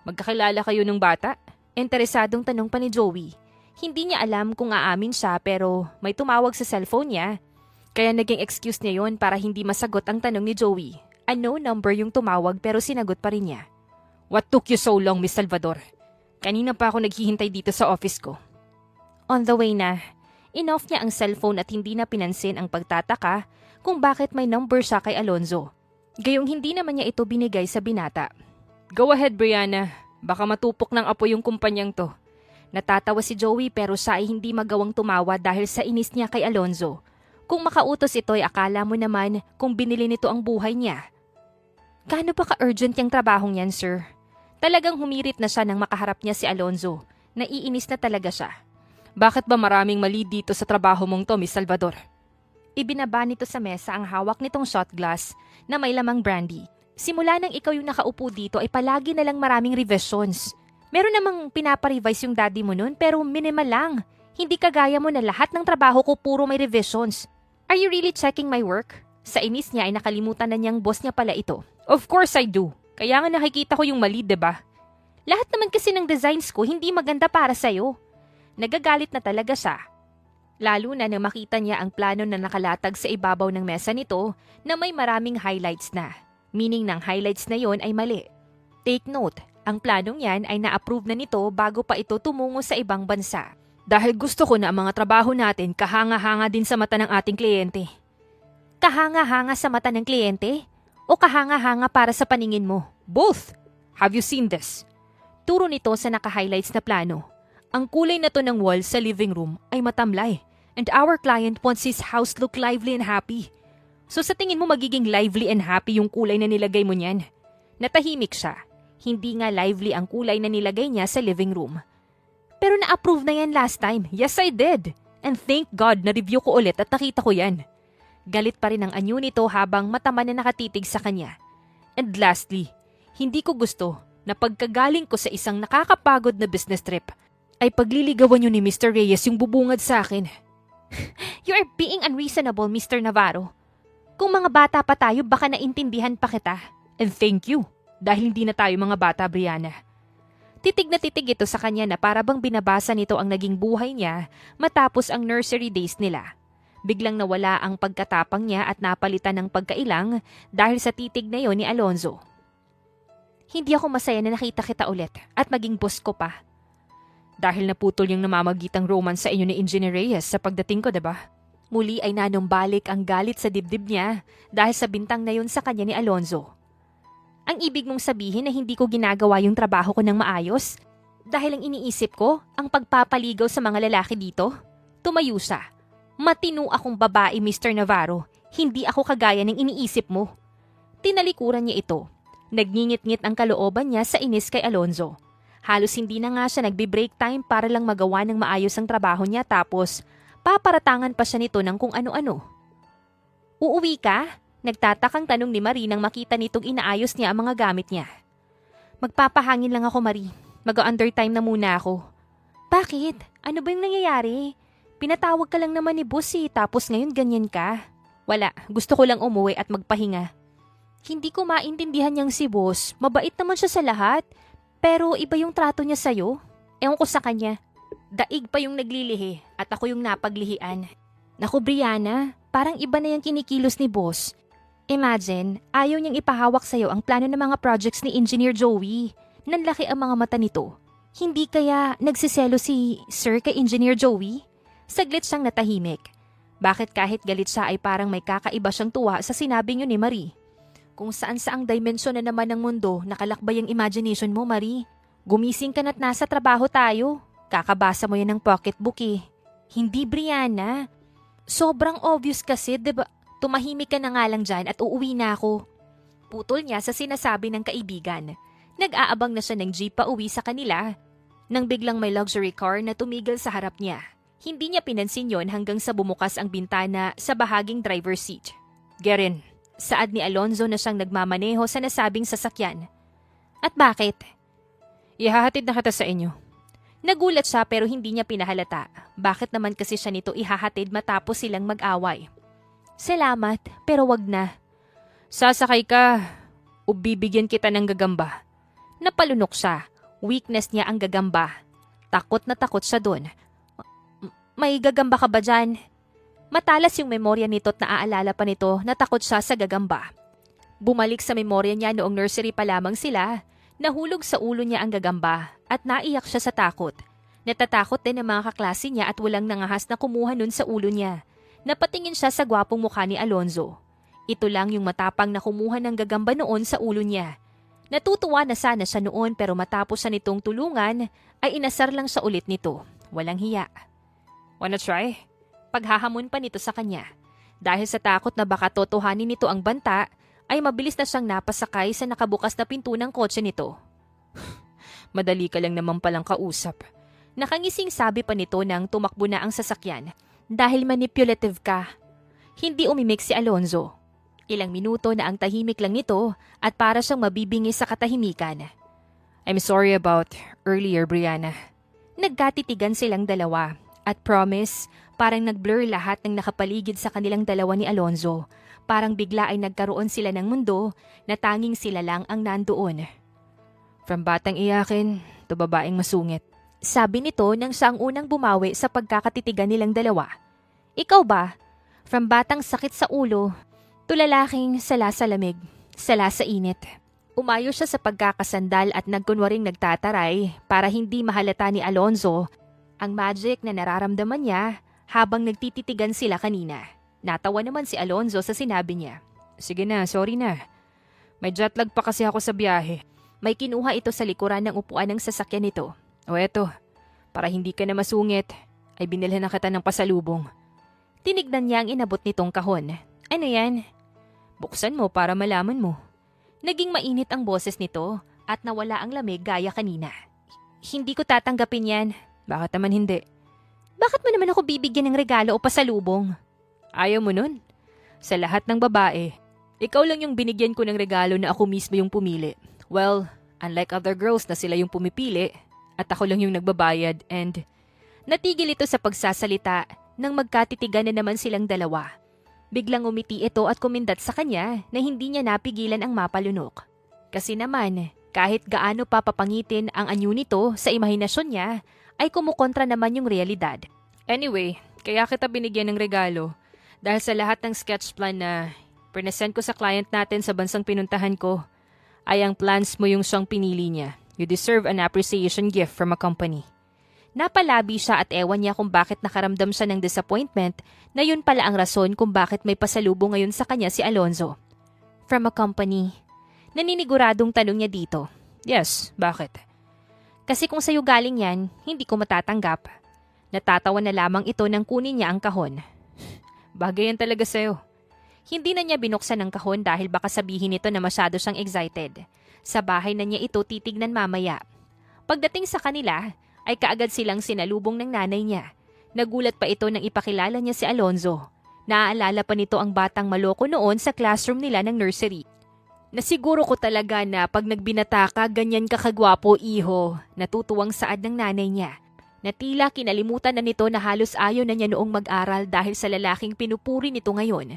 Magkakilala kayo nung bata? Interesadong tanong pa ni Joey. Hindi niya alam kung aamin siya pero may tumawag sa cellphone niya. Kaya naging excuse niya yon para hindi masagot ang tanong ni Joey. Unknown number yung tumawag pero sinagot pa rin niya. What took you so long, Miss Salvador? Kanina pa ako naghihintay dito sa office ko. On the way na, in-off niya ang cellphone at hindi na pinansin ang pagtataka kung bakit may number siya kay Alonzo. Gayong hindi naman niya ito binigay sa binata. Go ahead, Brianna. Baka matupok ng apo yung kumpanyang to. Natatawa si Joey pero siya ay hindi magawang tumawa dahil sa inis niya kay Alonzo. Kung makautos ito ay akala mo naman kung binili nito ang buhay niya. Gaano ba ka-urgent yung trabahong yan, sir? Talagang humirit na siya nang makaharap niya si Alonzo. Naiinis na talaga siya. Bakit ba maraming mali dito sa trabaho mong to, Miss Salvador? Ibinaba nito sa mesa ang hawak nitong shot glass na may lamang brandy. Simula nang ikaw yung nakaupo dito ay palagi na lang maraming revisions. Meron namang pinaparevise yung daddy mo nun pero minimal lang. Hindi kagaya mo na lahat ng trabaho ko puro may revisions. Are you really checking my work? Sa inis niya ay nakalimutan na niyang boss niya pala ito. Of course I do. Kaya nga nakikita ko yung mali, diba? Lahat naman kasi ng designs ko hindi maganda para sa'yo. Nagagalit na talaga siya. Lalo na nang makita niya ang plano na nakalatag sa ibabaw ng mesa nito na may maraming highlights na. Meaning ng highlights na yon ay mali. Take note, ang planong yan ay na-approve na nito bago pa ito tumungo sa ibang bansa. Dahil gusto ko na ang mga trabaho natin kahanga-hanga din sa mata ng ating kliyente. Kahanga-hanga sa mata ng kliyente? O kahanga-hanga para sa paningin mo? Both! Have you seen this? Turo nito sa naka-highlights na plano. Ang kulay na to ng wall sa living room ay matamlay. And our client wants his house look lively and happy. So sa tingin mo magiging lively and happy yung kulay na nilagay mo niyan? Natahimik siya. Hindi nga lively ang kulay na nilagay niya sa living room. Pero na-approve na yan last time. Yes, I did. And thank God na-review ko ulit at nakita ko yan. Galit pa rin ang anyo nito habang matama na nakatitig sa kanya. And lastly, hindi ko gusto na pagkagaling ko sa isang nakakapagod na business trip ay pagliligawan niyo ni Mr. Reyes yung bubungad sa akin. You are being unreasonable, Mr. Navarro. Kung mga bata pa tayo, baka naintindihan pa kita. And thank you, dahil hindi na tayo mga bata, Brianna. Titig na titig ito sa kanya na para bang binabasa nito ang naging buhay niya matapos ang nursery days nila. Biglang nawala ang pagkatapang niya at napalitan ng pagkailang dahil sa titig na yon ni Alonzo. Hindi ako masaya na nakita kita ulit at maging boss ko pa. Dahil naputol yung namamagitang romance sa inyo ni Engineer Reyes sa pagdating ko, diba? Muli ay nanumbalik ang galit sa dibdib niya dahil sa bintang na yun sa kanya ni Alonzo. Ang ibig mong sabihin na hindi ko ginagawa yung trabaho ko ng maayos? Dahil ang iniisip ko, ang pagpapaligaw sa mga lalaki dito? Tumayo siya. Matino akong babae, Mr. Navarro. Hindi ako kagaya ng iniisip mo. Tinalikuran niya ito. Nagngingit-ngit ang kalooban niya sa inis kay Alonzo. Halos hindi na nga siya nagbe-break time para lang magawa ng maayos ang trabaho niya tapos Paparatangan pa siya nito ng kung ano-ano. Uuwi ka? Nagtatakang tanong ni Marie nang makita nitong inaayos niya ang mga gamit niya. Magpapahangin lang ako, Marie. Mag-undertime na muna ako. Bakit? Ano ba yung nangyayari? Pinatawag ka lang naman ni boss tapos ngayon ganyan ka. Wala, gusto ko lang umuwi at magpahinga. Hindi ko maintindihan niyang si boss. Mabait naman siya sa lahat. Pero iba yung trato niya sa'yo. Ewan ko sa kanya. Daig pa yung naglilihi at ako yung napaglihian. Naku, Brianna, parang iba na yung kinikilos ni boss. Imagine, ayaw niyang ipahawak sa'yo ang plano ng mga projects ni Engineer Joey. Nanlaki ang mga mata nito. Hindi kaya nagsiselo si Sir kay Engineer Joey? Saglit siyang natahimik. Bakit kahit galit siya ay parang may kakaiba siyang tuwa sa sinabing yun ni Marie? Kung saan-saang dimensyon na naman ng mundo nakalakbay ang imagination mo, Marie. Gumising ka na't nasa trabaho tayo. Kakabasa mo yan ng pocketbook eh. Hindi, Brianna. Sobrang obvious kasi, diba? Tumahimik ka na nga lang dyan at uuwi na ako. Putol niya sa sinasabi ng kaibigan. Nag-aabang na siya ng jeep pa uwi sa kanila. Nang biglang may luxury car na tumigil sa harap niya. Hindi niya pinansin yon hanggang sa bumukas ang bintana sa bahaging driver's seat. Gerin, saad ni Alonzo na siyang nagmamaneho sa nasabing sasakyan. At bakit? Ihahatid na kita sa inyo. Nagulat siya pero hindi niya pinahalata. Bakit naman kasi siya nito ihahatid matapos silang mag-away? Salamat, pero wag na. Sasakay ka o bibigyan kita ng gagamba. Napalunok siya. Weakness niya ang gagamba. Takot na takot siya doon. May gagamba ka ba dyan? Matalas yung memorya nito at naaalala pa nito na takot siya sa gagamba. Bumalik sa memorya niya noong nursery pa lamang sila. Nahulog sa ulo niya ang gagamba at naiyak siya sa takot. Natatakot din ang mga kaklase niya at walang nangahas na kumuha nun sa ulo niya. Napatingin siya sa gwapong mukha ni Alonzo. Ito lang yung matapang na kumuha ng gagamba noon sa ulo niya. Natutuwa na sana siya noon pero matapos siya nitong tulungan ay inasar lang siya ulit nito. Walang hiya. Wanna try? Paghahamon pa nito sa kanya. Dahil sa takot na baka totohanin nito ang banta, ay mabilis na siyang napasakay sa nakabukas na pinto ng kotse nito. Madali ka lang naman palang kausap. Nakangising sabi pa nito nang tumakbo na ang sasakyan. Dahil manipulative ka. Hindi umimik si Alonzo. Ilang minuto na ang tahimik lang nito at para siyang mabibingi sa katahimikan. I'm sorry about earlier, Brianna. Nagkatitigan silang dalawa at promise, parang nag-blur lahat ng nakapaligid sa kanilang dalawa ni Alonzo. Parang bigla ay nagkaroon sila ng mundo na tanging sila lang ang nandoon. From batang iyakin to babaeng masungit. Sabi nito nang siya ang unang bumawi sa pagkakatitigan nilang dalawa. Ikaw ba? From batang sakit sa ulo to lalaking sala sa lamig, sala sa init. Umayo siya sa pagkakasandal at nagkunwaring nagtataray para hindi mahalata ni Alonzo ang magic na nararamdaman niya habang nagtititigan sila kanina. Natawa naman si Alonzo sa sinabi niya. Sige na, sorry na. May jetlag pa kasi ako sa biyahe. May kinuha ito sa likuran ng upuan ng sasakyan nito. O eto, para hindi ka na masungit, ay binilhan na kita ng pasalubong. Tinignan niya ang inabot nitong kahon. Ano yan? Buksan mo para malaman mo. Naging mainit ang boses nito at nawala ang lamig gaya kanina. Hindi ko tatanggapin yan. Bakit naman hindi? Bakit mo naman ako bibigyan ng regalo o pasalubong? Ayaw mo nun? Sa lahat ng babae, ikaw lang yung binigyan ko ng regalo na ako mismo yung pumili. Well, unlike other girls na sila yung pumipili, at ako lang yung nagbabayad and natigil ito sa pagsasalita nang magkatitigan na naman silang dalawa. Biglang umiti ito at kumindat sa kanya na hindi niya napigilan ang mapalunok. Kasi naman, kahit gaano papapangitin ang anyo nito sa imahinasyon niya, ay kumukontra naman yung realidad. Anyway, kaya kita binigyan ng regalo dahil sa lahat ng sketch plan na present ko sa client natin sa bansang pinuntahan ko, ay ang plans mo yung siyang pinili niya. You deserve an appreciation gift from a company. Napalabi siya at ewan niya kung bakit nakaramdam siya ng disappointment na yun pala ang rason kung bakit may pasalubong ngayon sa kanya si Alonzo. From a company. Naniniguradong tanong niya dito. Yes, bakit? Kasi kung sa'yo galing yan, hindi ko matatanggap. Natatawa na lamang ito nang kunin niya ang kahon. Bagay yan talaga sa'yo. Hindi na niya binuksan ang kahon dahil baka sabihin nito na masyado siyang excited. Sa bahay na niya ito titignan mamaya. Pagdating sa kanila, ay kaagad silang sinalubong ng nanay niya. Nagulat pa ito nang ipakilala niya si Alonzo. Naaalala pa nito ang batang maloko noon sa classroom nila ng nursery. Nasiguro ko talaga na pag nagbinata ka, ganyan ka kagwapo, iho. Natutuwang saad ng nanay niya. Na tila kinalimutan na nito na halos ayaw na niya noong mag-aral dahil sa lalaking pinupuri nito ngayon.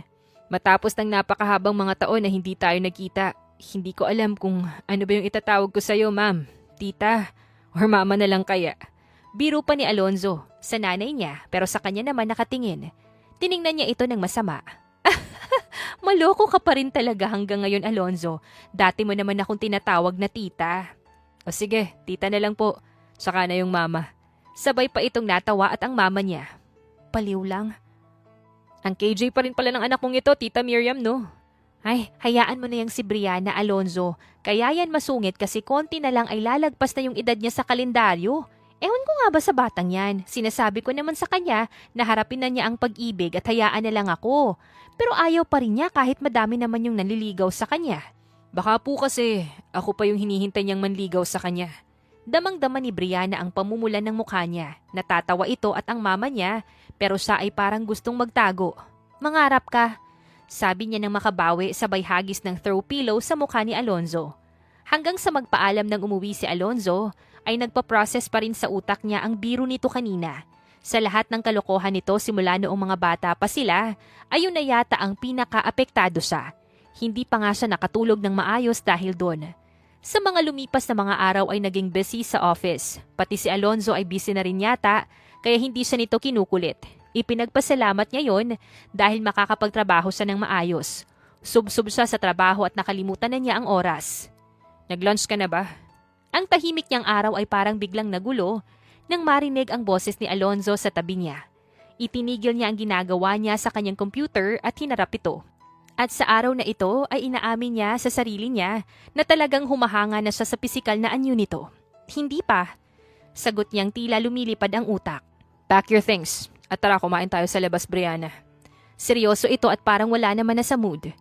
Matapos ng napakahabang mga taon na hindi tayo nagkita, hindi ko alam kung ano ba yung itatawag ko sa'yo, ma'am, tita, or mama na lang kaya. Biro pa ni Alonzo sa nanay niya pero sa kanya naman nakatingin. Tiningnan niya ito ng masama. Maloko ka pa rin talaga hanggang ngayon, Alonzo. Dati mo naman akong tinatawag na tita. O sige, tita na lang po. Saka na yung mama. Sabay pa itong natawa at ang mama niya. Paliw lang. Ang KJ pa rin pala ng anak mong ito, Tita Miriam, no? Ay, hayaan mo na yung si Brianna, Alonzo. Kaya yan masungit kasi konti na lang ay lalagpas na yung edad niya sa kalendaryo. Ewan ko nga ba sa batang yan? Sinasabi ko naman sa kanya na harapin na niya ang pag-ibig at hayaan na lang ako. Pero ayaw pa rin niya kahit madami naman yung nanliligaw sa kanya. Baka po kasi ako pa yung hinihintay niyang manligaw sa kanya. Damang-dama ni Brianna ang pamumulan ng mukha niya. Natatawa ito at ang mama niya pero siya ay parang gustong magtago. Mangarap ka, sabi niya nang makabawi sabay hagis ng throw pillow sa mukha ni Alonzo. Hanggang sa magpaalam nang umuwi si Alonzo, ay nagpa-process pa rin sa utak niya ang biro nito kanina. Sa lahat ng kalokohan nito simula noong mga bata pa sila, ayun na yata ang pinaka-apektado siya. Hindi pa nga siya nakatulog ng maayos dahil doon. Sa mga lumipas na mga araw ay naging busy sa office. Pati si Alonzo ay busy na rin yata, kaya hindi siya nito kinukulit. Ipinagpasalamat niya yon dahil makakapagtrabaho siya ng maayos. Sub-sub siya sa trabaho at nakalimutan na niya ang oras. Nag-lunch ka na ba? Ang tahimik niyang araw ay parang biglang nagulo nang marinig ang boses ni Alonzo sa tabi niya. Itinigil niya ang ginagawa niya sa kanyang computer at hinarap ito. At sa araw na ito ay inaamin niya sa sarili niya na talagang humahanga na siya sa pisikal na anyo nito. Hindi pa. Sagot niyang tila lumilipad ang utak. Pack your things at tara kumain tayo sa labas, Brianna. Seryoso ito at parang wala naman na sa mood.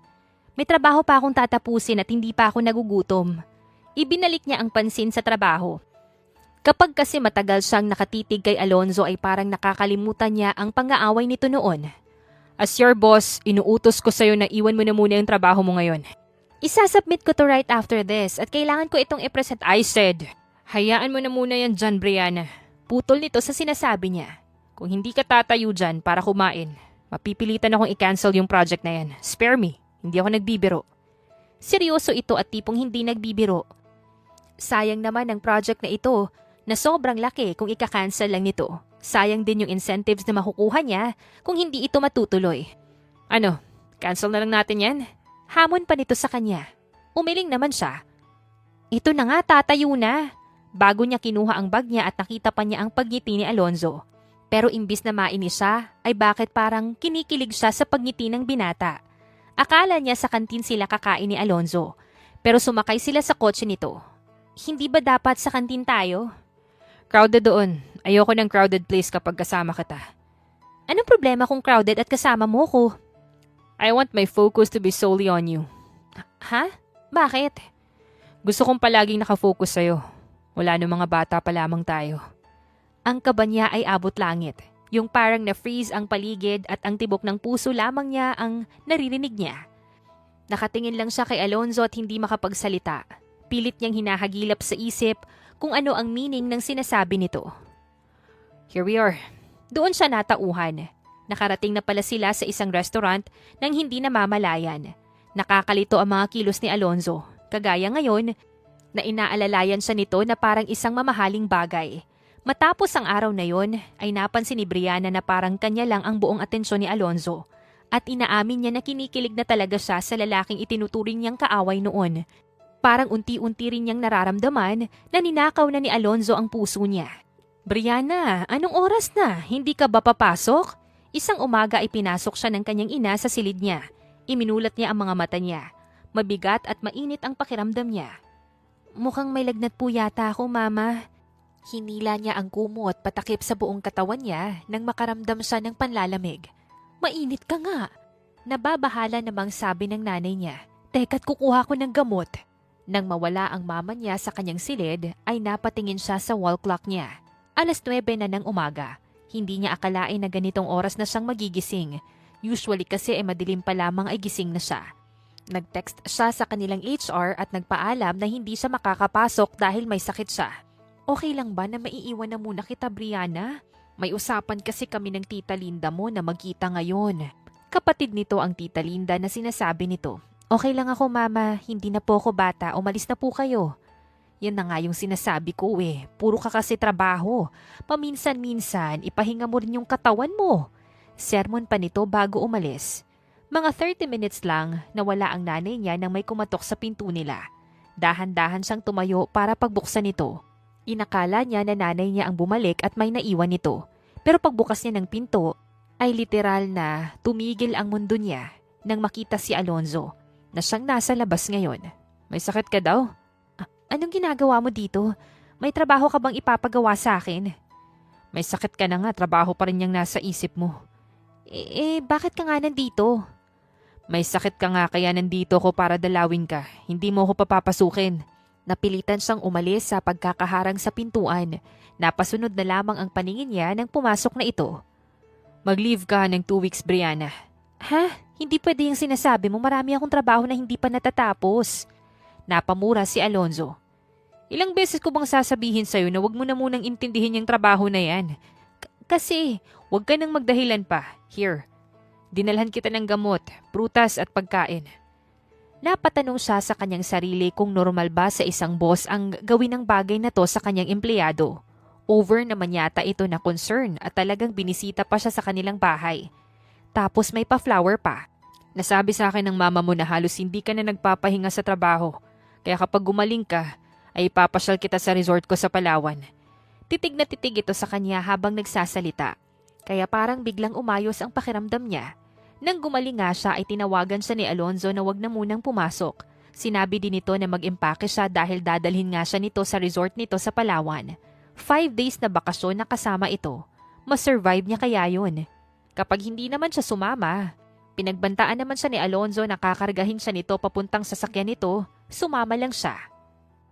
May trabaho pa akong tatapusin at hindi pa ako nagugutom. Ibinalik niya ang pansin sa trabaho. Kapag kasi matagal siyang nakatitig kay Alonzo ay parang nakakalimutan niya ang pang-aaway nito noon. As your boss, inuutos ko sa'yo na iwan mo na muna yung trabaho mo ngayon. Isasubmit ko to right after this at kailangan ko itong i-present. I said, hayaan mo na muna yan dyan, Brianna. Putol nito sa sinasabi niya. Kung hindi ka tatayo dyan para kumain, mapipilitan akong i-cancel yung project na yan. Spare me, hindi ako nagbibiro. Seryoso ito at tipong hindi nagbibiro. Sayang naman ang project na ito na sobrang laki kung ika-cancel lang nito. Sayang din yung incentives na makukuha niya kung hindi ito matutuloy. Ano, cancel na lang natin yan? Hamon pa nito sa kanya. Umiling naman siya. Ito na nga, tatayo na. Bago niya kinuha ang bag niya at nakita pa niya ang pagngiti ni Alonzo. Pero imbis na mainis siya, ay bakit parang kinikilig siya sa pagngiti ng binata. Akala niya sa kantin sila kakain ni Alonzo. Pero sumakay sila sa kotse nito. Hindi ba dapat sa kantin tayo? Crowded doon. Ayoko ng crowded place kapag kasama kita. Anong problema kung crowded at kasama mo ko? I want my focus to be solely on you. Ha? Bakit? Gusto kong palaging nakafocus sa'yo. Wala nung mga bata pa lamang tayo. Ang kaba niya ay abot langit. Yung parang na-freeze ang paligid at ang tibok ng puso lamang niya ang naririnig niya. Nakatingin lang siya kay Alonzo at hindi makapagsalita. Pilit niyang hinahagilap sa isip kung ano ang meaning ng sinasabi nito. Here we are. Doon siya natauhan. Nakarating na pala sila sa isang restaurant nang hindi namamalayan. Nakakalito ang mga kilos ni Alonzo. Kagaya ngayon, na inaalalayan siya nito na parang isang mamahaling bagay. Matapos ang araw na yon, ay napansin ni Brianna na parang kanya lang ang buong atensyon ni Alonzo. At inaamin niya na kinikilig na talaga siya sa lalaking itinuturing niyang kaaway noon. Parang unti-unti rin niyang nararamdaman na ninakaw na ni Alonzo ang puso niya. Brianna, anong oras na? Hindi ka ba papasok? Isang umaga ay pinasok siya ng kanyang ina sa silid niya. Iminulat niya ang mga mata niya. Mabigat at mainit ang pakiramdam niya. Mukhang may lagnat po yata ako, Mama. Hinila niya ang kumot patakip sa buong katawan niya nang makaramdam siya ng panlalamig. Mainit ka nga. Nababahala namang sabi ng nanay niya. Teka't kukuha ko ng gamot. Nang mawala ang mama niya sa kanyang silid, ay napatingin siya sa wall clock niya. 9:00 na ng umaga. Hindi niya akalain na ganitong oras na siyang magigising. Usually kasi madilim pa lamang ay gising na siya. Nag-text siya sa kanilang HR at nagpaalam na hindi siya makakapasok dahil may sakit siya. Okay lang ba na maiiwan na muna kita, Brianna? May usapan kasi kami ng tita Linda mo na magkita ngayon. Kapatid nito ang tita Linda na sinasabi nito. Okay lang ako, mama. Hindi na po ako bata. Umalis na po kayo. Yan na nga yung sinasabi ko eh. Puro ka kasi trabaho. Paminsan-minsan, ipahinga mo rin yung katawan mo. Sermon pa nito bago umalis. Mga 30 minutes lang, nawala ang nanay niya nang may kumatok sa pinto nila. Dahan-dahan siyang tumayo para pagbuksan nito. Inakala niya na nanay niya ang bumalik at may naiwan nito. Pero pagbukas niya ng pinto, ay literal na tumigil ang mundo niya nang makita si Alonzo na siyang nasa labas ngayon. May sakit ka daw? Anong ginagawa mo dito? May trabaho ka bang ipapagawa sa akin? May sakit ka na nga, trabaho pa rin yung nasa isip mo. Bakit ka nga nandito? May sakit ka nga kaya nandito ko para dalawin ka. Hindi mo ako papapasukin. Napilitan siyang umalis sa pagkakaharang sa pintuan. Napasunod na lamang ang paningin niya nang pumasok na ito. Mag-leave ka ng 2 weeks, Brianna. Ha? Hindi pwede yung sinasabi mo. Marami akong trabaho na hindi pa natatapos. Napamura si Alonzo. Ilang beses ko bang sasabihin sa'yo na wag mo na munang intindihin yung trabaho na yan? Kasi, wag ka nang magdahilan pa. Here, dinalhan kita ng gamot, prutas at pagkain. Napatanong siya sa kanyang sarili kung normal ba sa isang boss ang gawin ng bagay na to sa kanyang empleyado. Over naman yata ito na concern at talagang binisita pa siya sa kanilang bahay. Tapos may pa-flower pa. Nasabi sa akin ng mama mo na halos hindi ka na nagpapahinga sa trabaho. Kaya kapag gumaling ka, ay ipapasyal kita sa resort ko sa Palawan. Titig na titig ito sa kanya habang nagsasalita. Kaya parang biglang umayos ang pakiramdam niya. Nang gumaling nga siya ay tinawagan siya ni Alonzo na wag na munang pumasok. Sinabi din nito na mag-impake siya dahil dadalhin nga siya nito sa resort nito sa Palawan. 5 days na bakasyon na kasama ito. Mas-survive niya kaya yun. Kapag hindi naman siya sumama, pinagbantaan naman siya ni Alonzo na kakargahin siya nito papuntang sasakyan nito, sumama lang siya.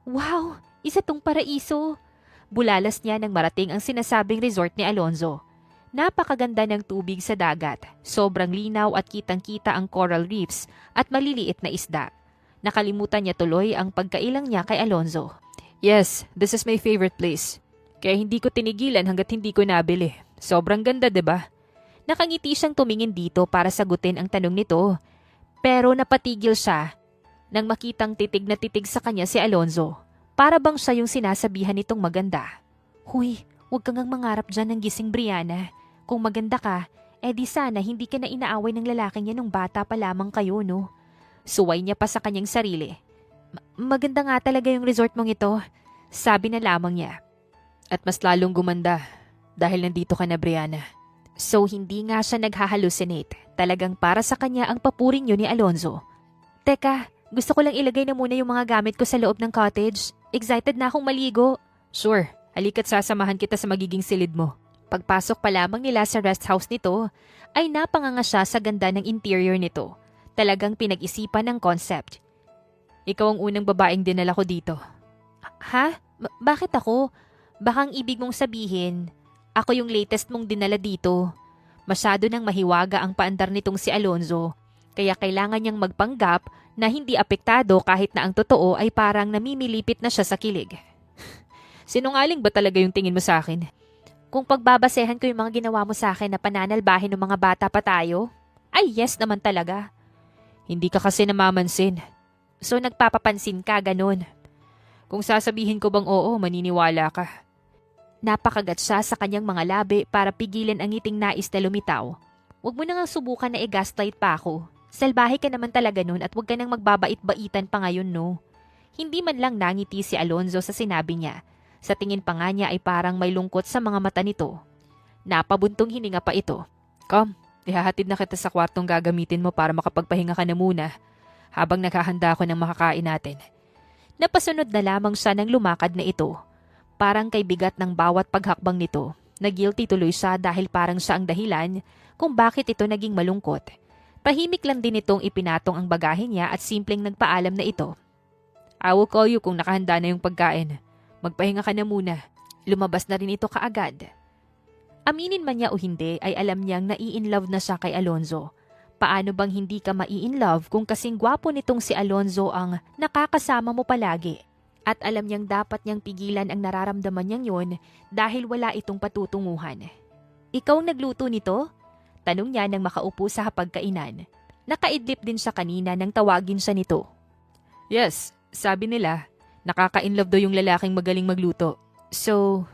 Wow! Isa tong paraiso! Bulalas niya nang marating ang sinasabing resort ni Alonzo. Napakaganda ng tubig sa dagat, sobrang linaw at kitang-kita ang coral reefs at maliliit na isda. Nakalimutan niya tuloy ang pagkailang niya kay Alonzo. Yes, this is my favorite place. Kaya hindi ko tinigilan hanggat hindi ko nabili. Sobrang ganda, 'di ba? Nakangiti siyang tumingin dito para sagutin ang tanong nito. Pero napatigil siya nang makitang titig na titig sa kanya si Alonzo. Para bang siya yung sinasabihan nitong maganda. Huy, huwag kang ngang mangarap dyan ng gising, Brianna. Kung maganda ka, di sana hindi ka na inaaway ng lalaking yan nung bata pa lamang kayo, no? Suway niya pa sa kanyang sarili. Maganda nga talaga yung resort mong ito, sabi na lamang niya. At mas lalong gumanda dahil nandito ka na, Brianna. So hindi nga siya naghahalucinate. Talagang para sa kanya ang papuring yun ni Alonzo. Teka, gusto ko lang ilagay na muna yung mga gamit ko sa loob ng cottage. Excited na akong maligo. Sure, halika't sasamahan kita sa magiging silid mo. Pagpasok pa lamang nila sa rest house nito, ay napanganga siya sa ganda ng interior nito. Talagang pinag-isipan ng concept. Ikaw ang unang babaeng dinala ko dito. Ha? Bakit ako? Baka ang ibig mong sabihin, ako yung latest mong dinala dito. Masyado nang mahiwaga ang paandar nitong si Alonzo, kaya kailangan niyang magpanggap na hindi apektado kahit na ang totoo ay parang namimilipit na siya sa kilig. Sinungaling ba talaga yung tingin mo sa akin? Kung pagbabasehan ko yung mga ginawa mo sa akin na pananalbahin ng mga bata pa tayo, ay yes naman talaga. Hindi ka kasi namamansin. So nagpapapansin ka, ganun. Kung sasabihin ko bang oo, maniniwala ka. Napakagat siya sa kanyang mga labi para pigilan ang ngiting nais na lumitaw. Huwag mo na nga subukan na i-gaslight pa ako. Salbahe ka naman talaga nun at huwag ka nang magbabait-baitan pa ngayon, no? Hindi man lang nangiti si Alonzo sa sinabi niya. Sa tingin pa nga niya ay parang may lungkot sa mga mata nito. Napabuntong hininga pa ito. Come, ihahatid na kita sa kwartong gagamitin mo para makapagpahinga ka na muna habang naghahanda ako ng makakain natin. Napasunod na lamang siya ng lumakad na ito. Parang kay bigat ng bawat paghakbang nito. Na-guilty tuloy siya dahil parang siya ang dahilan kung bakit ito naging malungkot. Tahimik lang din itong ipinatong ang bagahe niya at simpleng nagpaalam na ito. I will call you kung nakahanda na yung pagkain. Magpahinga ka na muna. Lumabas na rin ito kaagad. Aminin man niya o hindi ay alam niyang nai-inlove na siya kay Alonzo. Paano bang hindi ka mai-inlove kung kasing gwapo nitong si Alonzo ang nakakasama mo palagi? At alam niyang dapat niyang pigilan ang nararamdaman niyang yun dahil wala itong patutunguhan. Ikaw ang nagluto nito? Tanong niya nang makaupo sa hapagkainan. Nakaidlip din siya kanina nang tawagin siya nito. Yes, sabi nila, nakaka-inlove daw yung lalaking magaling magluto. So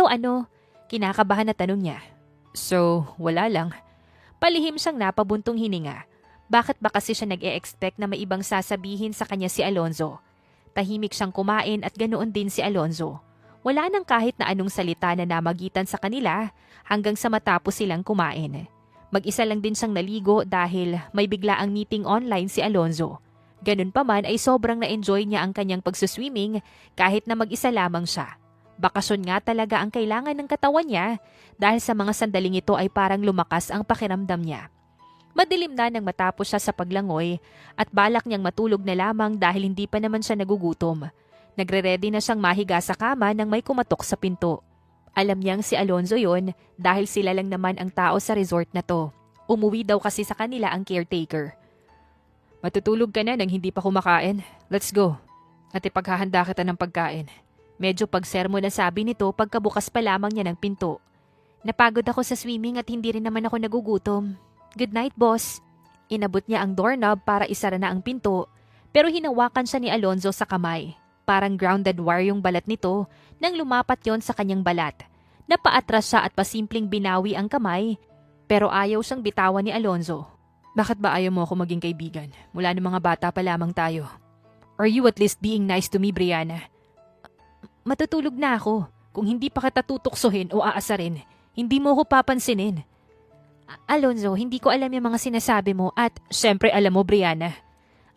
ano? Kinakabahan na tanong niya. So, wala lang. Palihim siyang napabuntong hininga. Bakit ba kasi siya nag-e-expect na may ibang sasabihin sa kanya si Alonzo? Tahimik siyang kumain at ganoon din si Alonzo. Wala nang kahit na anong salita na namagitan sa kanila hanggang sa matapos silang kumain. Mag-isa lang din siyang naligo dahil may biglaang meeting online si Alonzo. Ganun pa man ay sobrang na-enjoy niya ang kanyang pagsuswimming kahit na mag-isa lamang siya. Bakasyon nga talaga ang kailangan ng katawan niya dahil sa mga sandaling ito ay parang lumakas ang pakiramdam niya. Madilim na nang matapos siya sa paglangoy at balak niyang matulog na lamang dahil hindi pa naman siya nagugutom. Nagre-ready na siyang mahiga sa kama nang may kumatok sa pinto. Alam niyang si Alonzo yon dahil sila lang naman ang tao sa resort na to. Umuwi daw kasi sa kanila ang caretaker. Matutulog ka na nang hindi pa kumakain. Let's go. At ipaghahanda kita ng pagkain. Medyo pagsermo na sabi nito pagkabukas pa lamang niya ng pinto. Napagod ako sa swimming at hindi rin naman ako nagugutom. Good night, boss. Inabot niya ang doorknob para isara na ang pinto, pero hinawakan siya ni Alonzo sa kamay. Parang grounded wire yung balat nito nang lumapat yon sa kanyang balat. Napaatras siya at pasimpleng binawi ang kamay, pero ayaw siyang bitawan ni Alonzo. Bakit ba ayaw mo ako maging kaibigan? Mula ng mga bata pa lamang tayo. Are you at least being nice to me, Brianna? Matutulog na ako. Kung hindi pa kita tutuksohin o aasarin, hindi mo ako papansinin. Alonzo, hindi ko alam yung mga sinasabi mo at syempre alam mo, Brianna.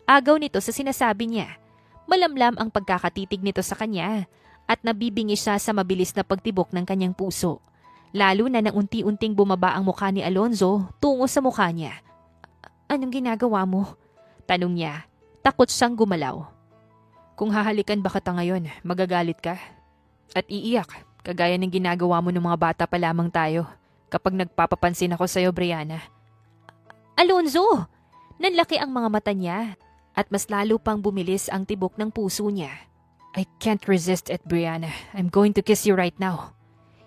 Agaw nito sa sinasabi niya. Malamlam ang pagkakatitig nito sa kanya at nabibingi siya sa mabilis na pagtibok ng kanyang puso. Lalo na nang unti-unting bumaba ang mukha ni Alonzo tungo sa mukha niya. Anong ginagawa mo? Tanong niya. Takot siyang gumalaw. Kung hahalikan ba kita ngayon, magagalit ka? At iiyak, kagaya ng ginagawa mo ng mga bata pa lamang tayo kapag nagpapapansin ako sa'yo, Brianna. Alonzo! Nanlaki ang mga mata niya at mas lalo pang bumilis ang tibok ng puso niya. I can't resist it, Brianna. I'm going to kiss you right now.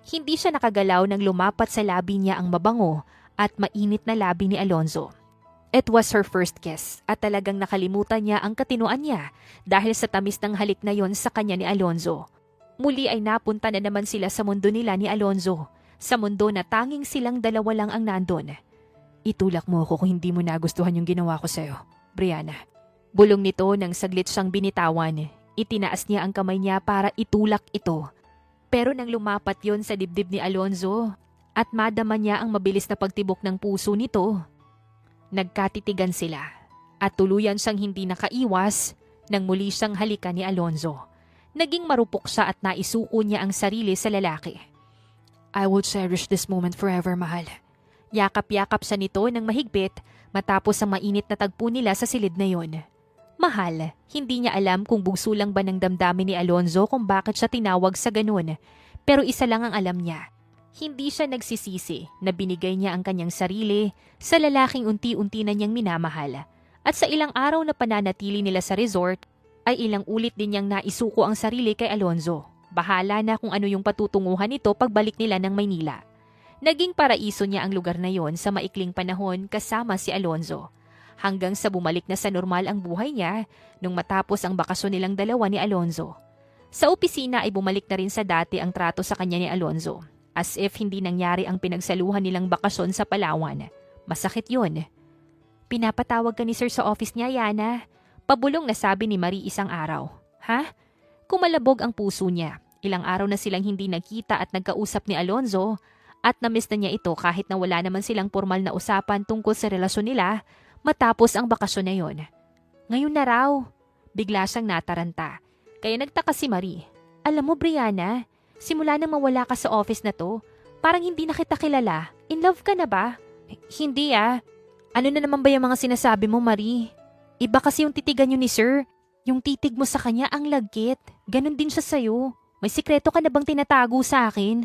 Hindi siya nakagalaw nang lumapat sa labi niya ang mabango at mainit na labi ni Alonzo. It was her first kiss at talagang nakalimutan niya ang katinuan niya dahil sa tamis ng halik na yon sa kanya ni Alonzo. Muli ay napunta na naman sila sa mundo nila ni Alonzo, sa mundo na tanging silang dalawa lang ang nandun. Itulak mo ako kung hindi mo nagustuhan yung ginawa ko sa'yo, Brianna. Bulong nito nang saglit siyang binitawan. Itinaas niya ang kamay niya para itulak ito. Pero nang lumapat yon sa dibdib ni Alonzo at madama niya ang mabilis na pagtibok ng puso nito, nagkatitigan sila at tuluyan siyang hindi nakaiwas nang muli siyang halikan ni Alonzo. Naging marupok siya at naisuko niya ang sarili sa lalaki. I will cherish this moment forever, mahal. Yakap-yakap siya nito ng mahigpit matapos ang mainit na tagpo nila sa silid na yon. Mahal, hindi niya alam kung bugso lang ba ng damdamin ni Alonzo kung bakit siya tinawag sa ganun. Pero isa lang ang alam niya. Hindi siya nagsisisi na binigay niya ang kanyang sarili sa lalaking unti-unti na niyang minamahal. At sa ilang araw na pananatili nila sa resort, ay ilang ulit din niyang naisuko ang sarili kay Alonzo. Bahala na kung ano yung patutunguhan nito pagbalik nila ng Maynila. Naging paraiso niya ang lugar na yon sa maikling panahon kasama si Alonzo. Hanggang sa bumalik na sa normal ang buhay niya nung matapos ang bakasyon nilang dalawa ni Alonzo. Sa opisina ay bumalik na rin sa dati ang trato sa kanya ni Alonzo. As if hindi nangyari ang pinagsaluhan nilang bakasyon sa Palawan. Masakit yun. Pinapatawag ka ni Sir sa office niya, Yana. Pabulong na sabi ni Marie isang araw. Ha? Kumalabog ang puso niya. Ilang araw na silang hindi nagkita at nagkausap ni Alonzo at namiss na niya ito kahit na wala naman silang formal na usapan tungkol sa relasyon nila matapos ang bakasyon na yon. Ngayon na raw. Bigla siyang nataranta. Kaya nagtaka si Marie. Alam mo, Brianna, simula nang mawala ka sa office na to, parang hindi na kita kilala. In love ka na ba? Hindi ah. Ano na naman ba yung mga sinasabi mo, Marie? Iba kasi yung titigan niyo ni Sir. Yung titig mo sa kanya ang lagkit. Ganon din siya sa'yo. May sikreto ka na bang tinatago sa akin?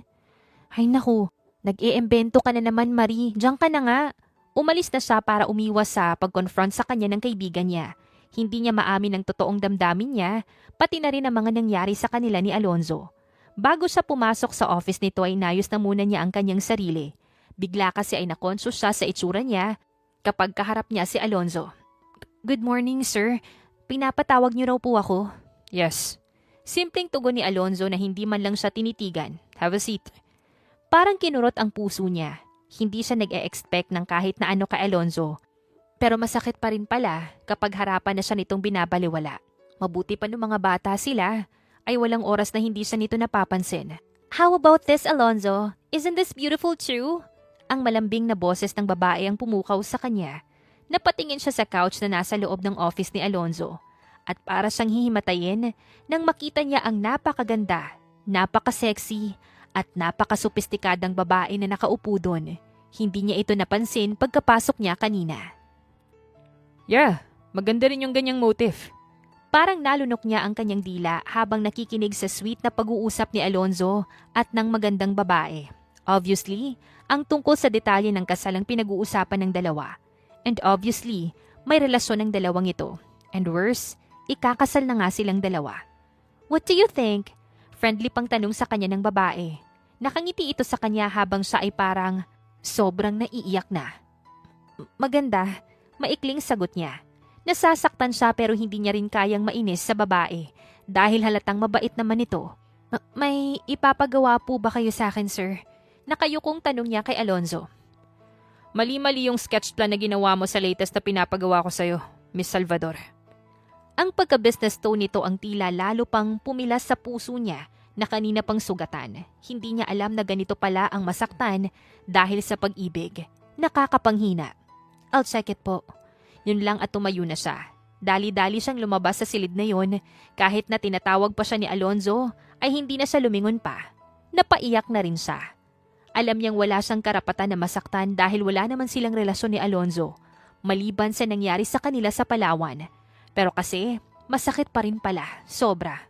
Ay naku, Nag-iimbento ka na naman, Marie. Diyan ka na nga. Umalis na siya para umiwas sa pag-confront sa kanya ng kaibigan niya. Hindi niya maamin ang totoong damdamin niya, pati na rin ang mga nangyari sa kanila ni Alonzo. Bago siya pumasok sa office nito ay inayos na muna niya ang kanyang sarili. Bigla kasi ay nakonscious siya sa itsura niya kapag kaharap niya si Alonzo. Good morning, sir. Pinapatawag niyo raw po ako. Yes. Simpleng tugon ni Alonzo na hindi man lang siya tinitigan. Have a seat. Parang kinurot ang puso niya. Hindi siya nag-e-expect ng kahit na ano kay Alonzo. Pero masakit pa rin pala kapag harapan na siya nitong binabaliwala. Mabuti pa nung mga bata sila, ay walang oras na hindi siya nito napapansin. How about this, Alonzo? Isn't this beautiful too? Ang malambing na boses ng babae ang pumukaw sa kanya. Napatingin siya sa couch na nasa loob ng office ni Alonzo. At para siyang hihimatayin nang makita niya ang napakaganda, napaka-sexy, at napaka-sopistikadang babae na nakaupo doon. Hindi niya ito napansin pagkapasok niya kanina. Yeah, maganda rin yung ganyang motif. Parang nalunok niya ang kanyang dila habang nakikinig sa sweet na pag-uusap ni Alonzo at ng magandang babae. Obviously, ang tungkol sa detalye ng kasal ang pinag-uusapan ng dalawa. And obviously, may relasyon ng dalawang ito. And worse, ikakasal na nga silang dalawa. What do you think? Friendly pang tanong sa kanya ng babae. Nakangiti ito sa kanya habang siya ay parang sobrang naiiyak na. Maganda, maikling sagot niya. Nasasaktan siya pero hindi niya rin kayang mainis sa babae dahil halatang mabait naman ito. May ipapagawa po ba kayo sa akin, sir? Nakayukong tanong niya kay Alonzo. Mali-mali yung sketch plan na ginawa mo sa latest na pinapagawa ko sa'yo, Miss Salvador. Ang pagka-business tone nito ang tila lalo pang pumilas sa puso niya na kanina pang sugatan. Hindi niya alam na ganito pala ang masaktan dahil sa pag-ibig. Nakakapanghina. I'll check it po. Yun lang at tumayo na siya. Dali-dali siyang lumabas sa silid na yun. Kahit na tinatawag pa siya ni Alonzo, ay hindi na siya lumingon pa. Napaiyak na rin siya. Alam niyang wala siyang karapatan na masaktan dahil wala naman silang relasyon ni Alonzo. Maliban sa nangyari sa kanila sa Palawan. Pero kasi, masakit pa rin pala. Sobra.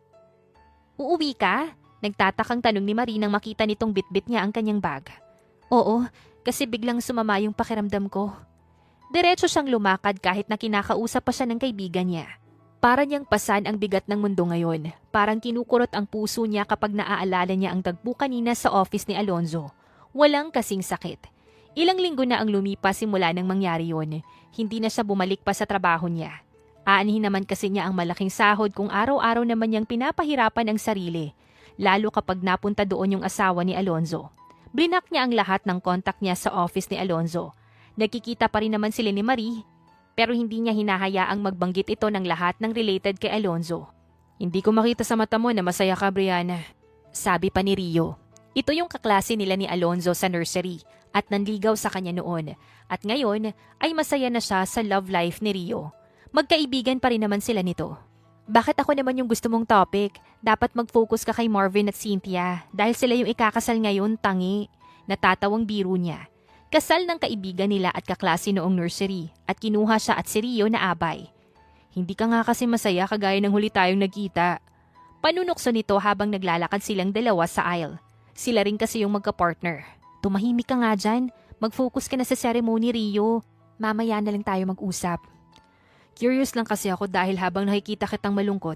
Uuwi ka? Nagtatakang tanong ni Marie nang makita nitong bitbit niya ang kanyang bag. Oo, kasi biglang sumama yung pakiramdam ko. Diretso siyang lumakad kahit na kinakausap pa siya ng kaibigan niya. Para niyang pasan ang bigat ng mundo ngayon. Parang kinukurot ang puso niya kapag naaalala niya ang tagpo kanina sa office ni Alonzo. Walang kasing sakit. Ilang linggo na ang lumipas simula nang mangyari yun. Hindi na siya bumalik pa sa trabaho niya. Aanhin naman kasi niya ang malaking sahod kung araw-araw naman niyang pinapahirapan ang sarili, lalo kapag napunta doon yung asawa ni Alonzo. Blinak niya ang lahat ng contact niya sa office ni Alonzo. Nagkikita pa rin naman sila ni Marie, pero hindi niya hinahayaang magbanggit ito ng lahat ng related kay Alonzo. Hindi ko makita sa mata mo na masaya ka, Brianna. Sabi pa ni Rio. Ito yung kaklase nila ni Alonzo sa nursery at nanligaw sa kanya noon. At ngayon ay masaya na siya sa love life ni Rio. Magkaibigan pa rin naman sila nito. Bakit ako naman yung gusto mong topic? Dapat mag-focus ka kay Marvin at Cynthia dahil sila yung ikakasal ngayon, tangi. Natatawang biro niya. Kasal ng kaibigan nila at kaklase noong nursery at kinuha siya at si Rio na abay. Hindi ka nga kasi masaya kagaya ng huli tayong nagkita. Panunokso nito habang naglalakad silang dalawa sa aisle. Sila rin kasi yung magka-partner. Tumahimik ka nga dyan. Mag-focus ka na sa ceremony, Rio. Mamaya na lang tayo mag-usap. Curious lang kasi ako dahil habang nakikita kitang malungkot,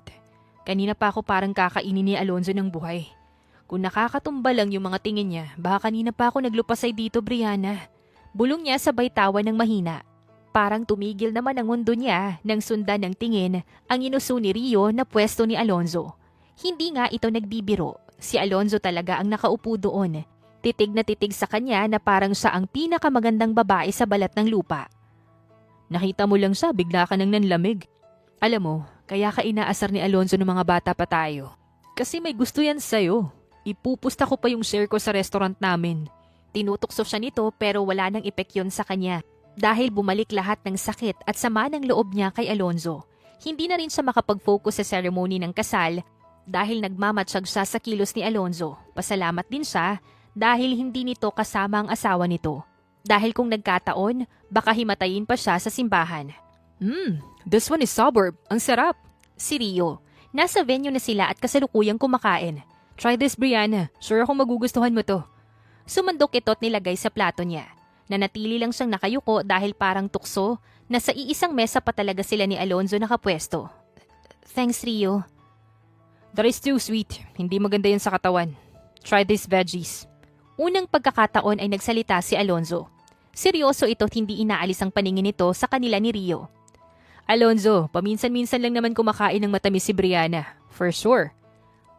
kanina pa ako parang kakainin ni Alonzo ng buhay. Kung nakakatumba lang yung mga tingin niya, baka kanina pa ako naglupasay dito, Brianna. Bulong niya sabay tawa ng mahina. Parang tumigil naman ang mundo niya nang sundan ng tingin ang inuso ni Rio na pwesto ni Alonzo. Hindi nga ito nagbibiro. Si Alonzo talaga ang nakaupo doon. Titig na titig sa kanya na parang siya ang pinakamagandang babae sa balat ng lupa. Nakita mo lang siya, bigla ka nang nanlamig. Alam mo, kaya ka inaasar ni Alonzo ng mga bata pa tayo. Kasi may gusto yan sa'yo. Ipupusta ko pa yung share ko sa restaurant namin. Tinutokso siya nito pero wala nang epek yun sa kanya. Dahil bumalik lahat ng sakit at sama ng loob niya kay Alonzo. Hindi na rin siya makapag-focus sa ceremony ng kasal dahil nagmamatsyag siya sa kilos ni Alonzo. Pasalamat din siya dahil hindi nito kasama ang asawa nito. Dahil kung nagkataon, baka himatayin pa siya sa simbahan. This one is suburb. Ang sarap. Si Rio. Nasa venue na sila at kasalukuyang kumakain. Try this, Brianna. Sure akong magugustuhan mo to. Sumandok ito at nilagay sa plato niya. Nanatili lang siyang nakayuko dahil parang tukso na sa iisang mesa pa talaga sila ni Alonzo nakapwesto. Thanks, Rio. That is too sweet. Hindi maganda yan sa katawan. Try these veggies. Unang pagkakataon ay nagsalita si Alonzo. Seryoso ito at hindi inaalis ang paningin nito sa kanila ni Rio. Alonzo, paminsan-minsan lang naman kumakain ng matamis si Brianna. For sure.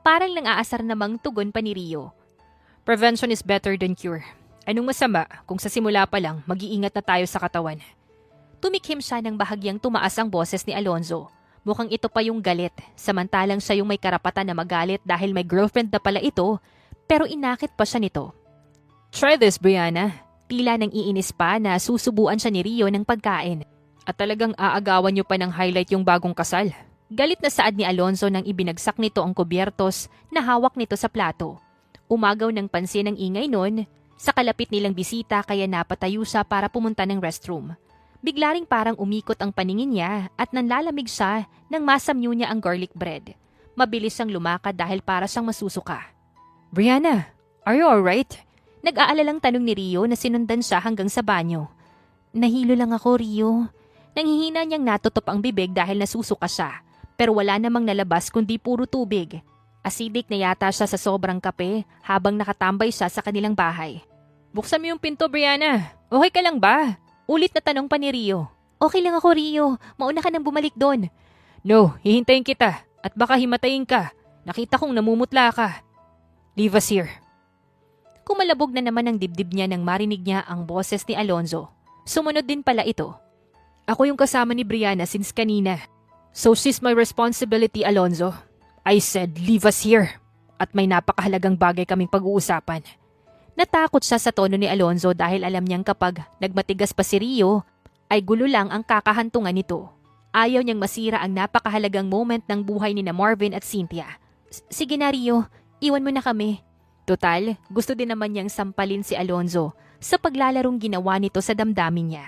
Parang nang-aasar namang tugon pa ni Rio. Prevention is better than cure. Anong masama kung sa simula pa lang mag-iingat na tayo sa katawan? Tumikhim siya nang bahagyang tumaas ang boses ni Alonzo. Mukhang ito pa yung galit, samantalang siya yung may karapatan na magalit dahil may girlfriend na pala ito, pero inakit pa siya nito. Try this, Brianna. Tila nang iinis pa na susubuan siya ni Rio ng pagkain. At talagang aagawan niyo pa ng highlight yung bagong kasal. Galit na saad ni Alonzo nang ibinagsak nito ang kubyertos na hawak nito sa plato. Umagaw ng pansin ang ingay nun, sa kalapit nilang bisita kaya napatayo siya para pumunta ng restroom. Bigla ring parang umikot ang paningin niya at nanlalamig siya nang masamnyo niya ang garlic bread. Mabilis siyang lumakad dahil para siyang masusuka. Brianna, are you alright? Nag-aalalang tanong ni Rio na sinundan siya hanggang sa banyo. Nahilo lang ako, Rio. Nanghihina niyang natutop ang bibig dahil nasusuka siya, pero wala namang nalabas kundi puro tubig. Acidic na yata siya sa sobrang kape habang nakatambay siya sa kanilang bahay. Buksan mo yung pinto, Brianna. Okay ka lang ba? Ulit na tanong pa ni Rio. Okay lang ako, Rio. Mauna ka nang bumalik doon. No, hihintayin kita at baka himatayin ka. Nakita kong namumutla ka. Leave us here. Kumalabog na naman ang dibdib niya nang marinig niya ang boses ni Alonzo. Sumunod din pala ito. Ako yung kasama ni Brianna since kanina. So she's my responsibility, Alonzo. I said, leave us here. At may napakahalagang bagay kaming pag-uusapan. Natakot siya sa tono ni Alonzo dahil alam niyang kapag nagmatigas pa si Rio, ay gulo lang ang kakahantungan nito. Ayaw niyang masira ang napakahalagang moment ng buhay ni na Marvin at Cynthia. Sige na, Rio. Iwan mo na kami. Total, gusto din naman niyang sampalin si Alonzo sa paglalarong ginawa nito sa damdamin niya.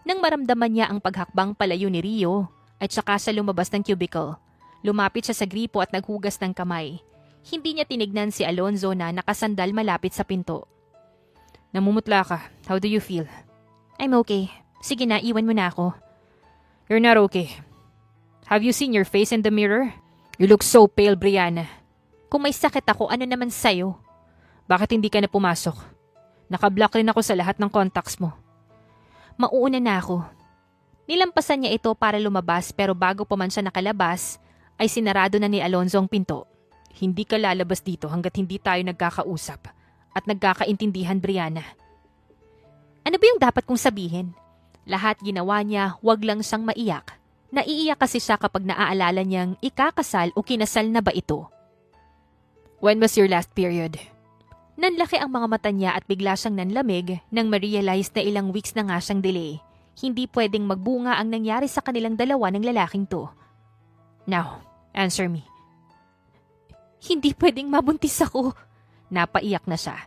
Nang maramdaman niya ang paghakbang palayo ni Rio, at saka siya lumabas ng cubicle. Lumapit siya sa gripo at naghugas ng kamay. Hindi niya tinignan si Alonzo na nakasandal malapit sa pinto. Namumutla ka. How do you feel? I'm okay. Sige na, iwan mo na ako. You're not okay. Have you seen your face in the mirror? You look so pale, Brianna. Kung may sakit ako, ano naman sa'yo? Bakit hindi ka na pumasok? Nakablock rin ako sa lahat ng contacts mo. Mauuna na ako. Nilampasan niya ito para lumabas pero bago pa man siya nakalabas, ay sinarado na ni Alonzo ang pinto. Hindi ka lalabas dito hanggat hindi tayo nagkakausap at nagkakaintindihan, Brianna. Ano ba yung dapat kong sabihin? Lahat ginawa niya, wag lang siyang maiyak. Naiiyak kasi siya kapag naaalala niyang ikakasal o kinasal na ba ito. When was your last period? Nanlaki ang mga mata niya at bigla siyang nanlamig nang ma-realize na ilang weeks na nga siyang delay. Hindi pwedeng magbunga ang nangyari sa kanilang dalawa ng lalaking to. Now, answer me. Hindi pwedeng mabuntis ako. Napaiyak na siya.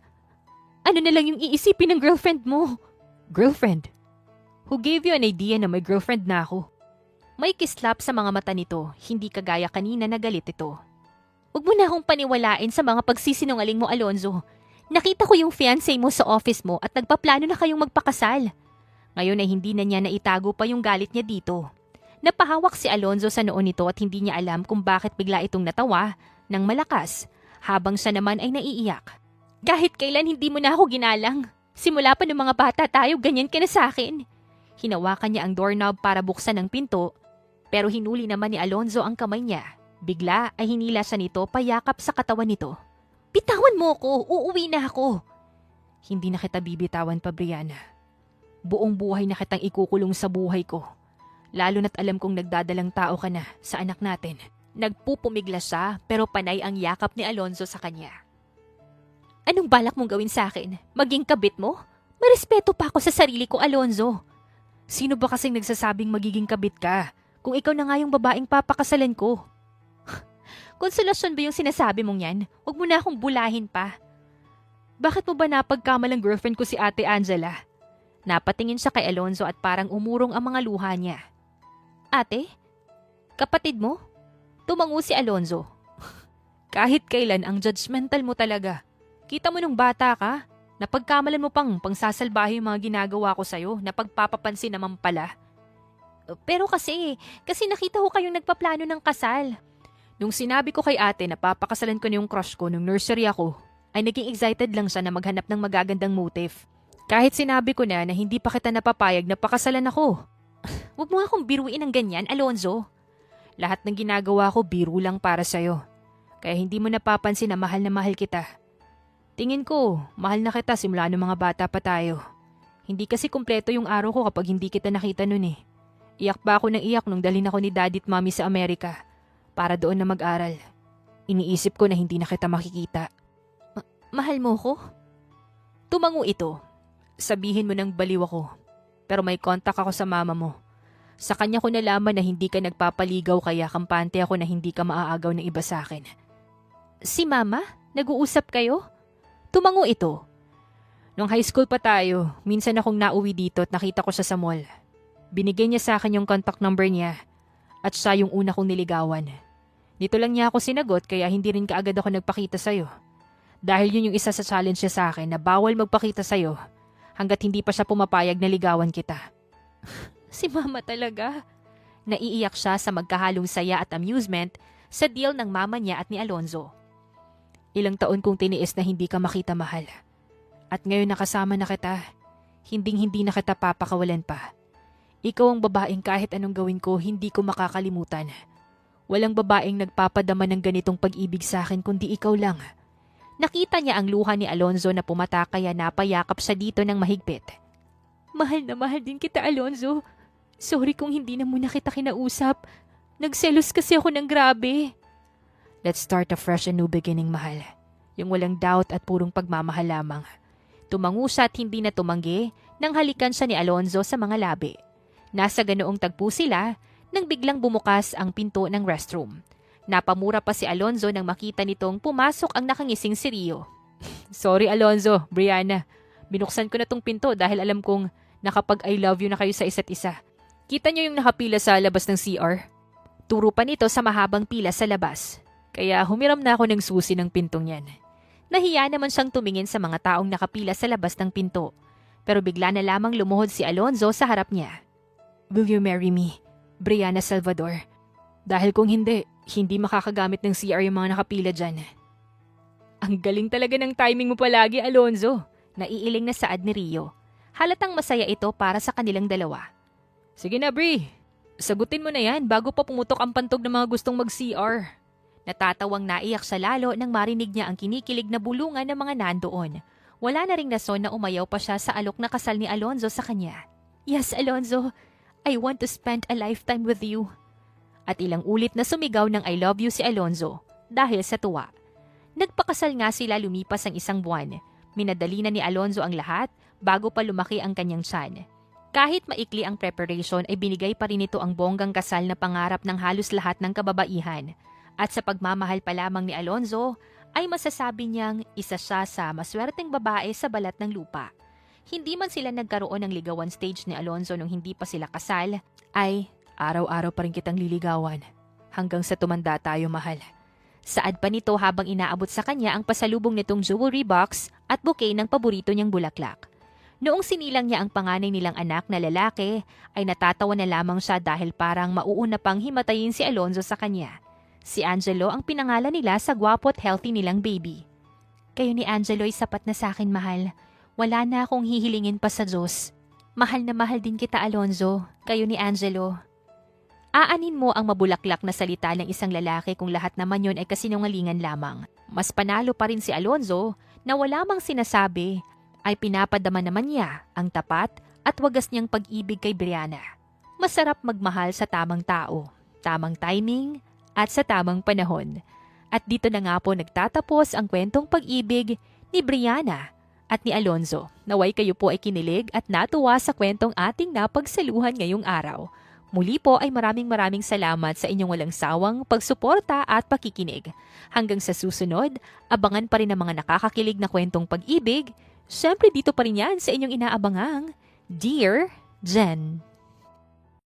Ano na lang yung iisipin ng girlfriend mo? Girlfriend? Who gave you an idea na may girlfriend na ako? May kislap sa mga mata nito, hindi kagaya kanina na galit ito. Huwag mo na akong paniwalain sa mga pagsisinungaling mo, Alonzo. Nakita ko yung fiancé mo sa office mo at nagpaplano na kayong magpakasal. Ngayon ay hindi na niya naitago pa yung galit niya dito. Napahawak si Alonzo sa noon nito at hindi niya alam kung bakit bigla itong natawa ng malakas habang siya naman ay naiiyak. Kahit kailan hindi mo na ako ginalang. Simula pa ng mga bata tayo, ganyan ka na sa akin. Hinawakan niya ang doorknob para buksan ang pinto pero hinuli naman ni Alonzo ang kamay niya. Bigla ay hinila siya nito payakap sa katawan nito. Bitawan mo ko, uuwi na ako. Hindi na kita bibitawan pa, Brianna. Buong buhay na kitang ikukulong sa buhay ko. Lalo na't alam kong nagdadalang tao ka na sa anak natin. Nagpupumigla siya pero panay ang yakap ni Alonzo sa kanya. Anong balak mong gawin sa akin? Maging kabit mo? Marespeto pa ako sa sarili ko, Alonzo. Sino ba kasing nagsasabing magiging kabit ka? Kung ikaw na nga yung babaeng papakasalan ko. Konsolasyon ba yung sinasabi mong yan? Huwag mo na akong bulahin pa. Bakit mo ba napagkamalang girlfriend ko si Ate Angela? Napatingin siya kay Alonzo at parang umurong ang mga luha niya. Ate? Kapatid mo? Tumango si Alonzo. Kahit kailan ang judgmental mo talaga. Kita mo nung bata ka, Napagkamalan mo pang pangsasalbahe yung mga ginagawa ko sa'yo, napagpapapansin naman pala. Pero kasi nakita ko kayong nagpaplano ng kasal. Nung sinabi ko kay ate na papakasalan ko na yung crush ko nung nursery ako, ay naging excited lang siya na maghanap ng magagandang motif. Kahit sinabi ko na hindi pa kita napapayag na pakasalan ako. Huwag mo akong biruin ng ganyan, Alonzo. Lahat ng ginagawa ko biro lang para sa'yo. Kaya hindi mo napapansin na mahal kita. Tingin ko, mahal na kita simula nung mga bata pa tayo. Hindi kasi kumpleto yung araw ko kapag hindi kita nakita nun eh. Iyak pa ako ng iyak nung dalhin ako ni daddy at mommy sa Amerika para doon na mag-aral. Iniisip ko na hindi na kita makikita. Mahal mo ko? Tumango ito. Sabihin mo nang baliw ako. Pero may kontak ako sa mama mo. Sa kanya ko nalaman na hindi ka nagpapaligaw kaya kampante ako na hindi ka maaagaw ng iba sa akin. Si mama? Nag-uusap kayo? Tumango ito. Nung high school pa tayo, minsan akong nauwi dito at nakita ko siya sa mall. Binigay niya sa akin yung contact number niya at siya yung una kong niligawan. Dito lang niya ako sinagot kaya hindi rin kaagad ako nagpakita sa'yo. Dahil yun yung isa sa challenge niya sa akin na bawal magpakita sa'yo hanggat hindi pa siya pumapayag na ligawan kita. Si mama talaga. Naiiyak siya sa magkahalong saya at amusement sa deal ng mama niya at ni Alonzo. Ilang taon kong tiniis na hindi ka makita mahal. At ngayon nakasama na kita, hindi na kita papakawalan pa. Ikaw ang babaeng kahit anong gawin ko, hindi ko makakalimutan. Walang babaeng nagpapadama ng ganitong pag-ibig sa akin kundi ikaw lang. Nakita niya ang luha ni Alonzo na pumata kaya napayakap siya dito ng mahigpit. Mahal na mahal din kita, Alonzo. Sorry kung hindi na muna kita kinausap. Nagselos kasi ako ng grabe. Let's start a fresh and new beginning, mahal. Yung walang doubt at purong pagmamahal lamang. Tumango siya at hindi na tumanggi nang halikan siya ni Alonzo sa mga labi. Nasa ganoong tagpo sila nang biglang bumukas ang pinto ng restroom. Napamura pa si Alonzo nang makita nitong pumasok ang nakangising si Rio. Sorry Alonzo, Brianna. Binuksan ko na tong pinto dahil alam kong nakapag I love you na kayo sa isa't isa. Kita niyo yung nakapila sa labas ng CR? Turo pa nito sa mahabang pila sa labas. Kaya humiram na ako ng susi ng pintong yan. Nahiya naman siyang tumingin sa mga taong nakapila sa labas ng pinto. Pero bigla na lamang lumuhod si Alonzo sa harap niya. Will you marry me, Brianna Salvador? Dahil kung hindi makakagamit ng CR yung mga nakapila dyan. Ang galing talaga ng timing mo palagi, Alonzo. Naiiling na saad ni Rio. Halatang masaya ito para sa kanilang dalawa. Sige na, Bri. Sagutin mo na yan bago pa pumutok ang pantog ng mga gustong mag-CR. Natatawang naiyak siya lalo nang marinig niya ang kinikilig na bulungan ng mga nandoon. Wala na ring rason na umayaw pa siya sa alok na kasal ni Alonzo sa kanya. Yes, Alonzo. I want to spend a lifetime with you. At ilang ulit na sumigaw ng I love you si Alonzo dahil sa tuwa. Nagpakasal nga sila lumipas ang isang buwan. Minadali na ni Alonzo ang lahat bago pa lumaki ang kanyang tiyan. Kahit maikli ang preparation ay binigay pa rin ito ang bonggang kasal na pangarap ng halos lahat ng kababaihan. At sa pagmamahal pa lamang ni Alonzo, ay masasabi niyang isa siya sa maswerteng babae sa balat ng lupa. Hindi man sila nagkaroon ng ligawan stage ni Alonzo nung hindi pa sila kasal, ay araw-araw pa rin kitang liligawan. Hanggang sa tumanda tayo, mahal. Saad pa nito habang inaabot sa kanya ang pasalubong nitong jewelry box at bouquet ng paborito niyang bulaklak. Noong sinilang niya ang panganay nilang anak na lalaki, ay natatawa na lamang siya dahil parang mauuna pang himatayin si Alonzo sa kanya. Si Angelo ang pinangalan nila sa gwapo at healthy nilang baby. Kayo ni Angelo ay sapat na sa akin, mahal. Wala na akong hihilingin pa sa Diyos. Mahal na mahal din kita, Alonzo. Kayo ni Angelo. Aanin mo ang mabulaklak na salita ng isang lalaki kung lahat naman yon ay kasinungalingan lamang. Mas panalo pa rin si Alonzo na wala mang sinasabi ay pinapadama naman niya ang tapat at wagas niyang pag-ibig kay Brianna. Masarap magmahal sa tamang tao, tamang timing, at sa tamang panahon. At dito na nga po nagtatapos ang kwentong pag-ibig ni Brianna at ni Alonzo. Naway kayo po ay kinilig at natuwa sa kwentong ating napagsaluhan ngayong araw. Muli po ay maraming salamat sa inyong walang sawang pagsuporta at pakikinig. Hanggang sa susunod, abangan pa rin ang mga nakakakilig na kwentong pag-ibig. Siyempre dito pa rin yan sa inyong inaabangang Dear Jen.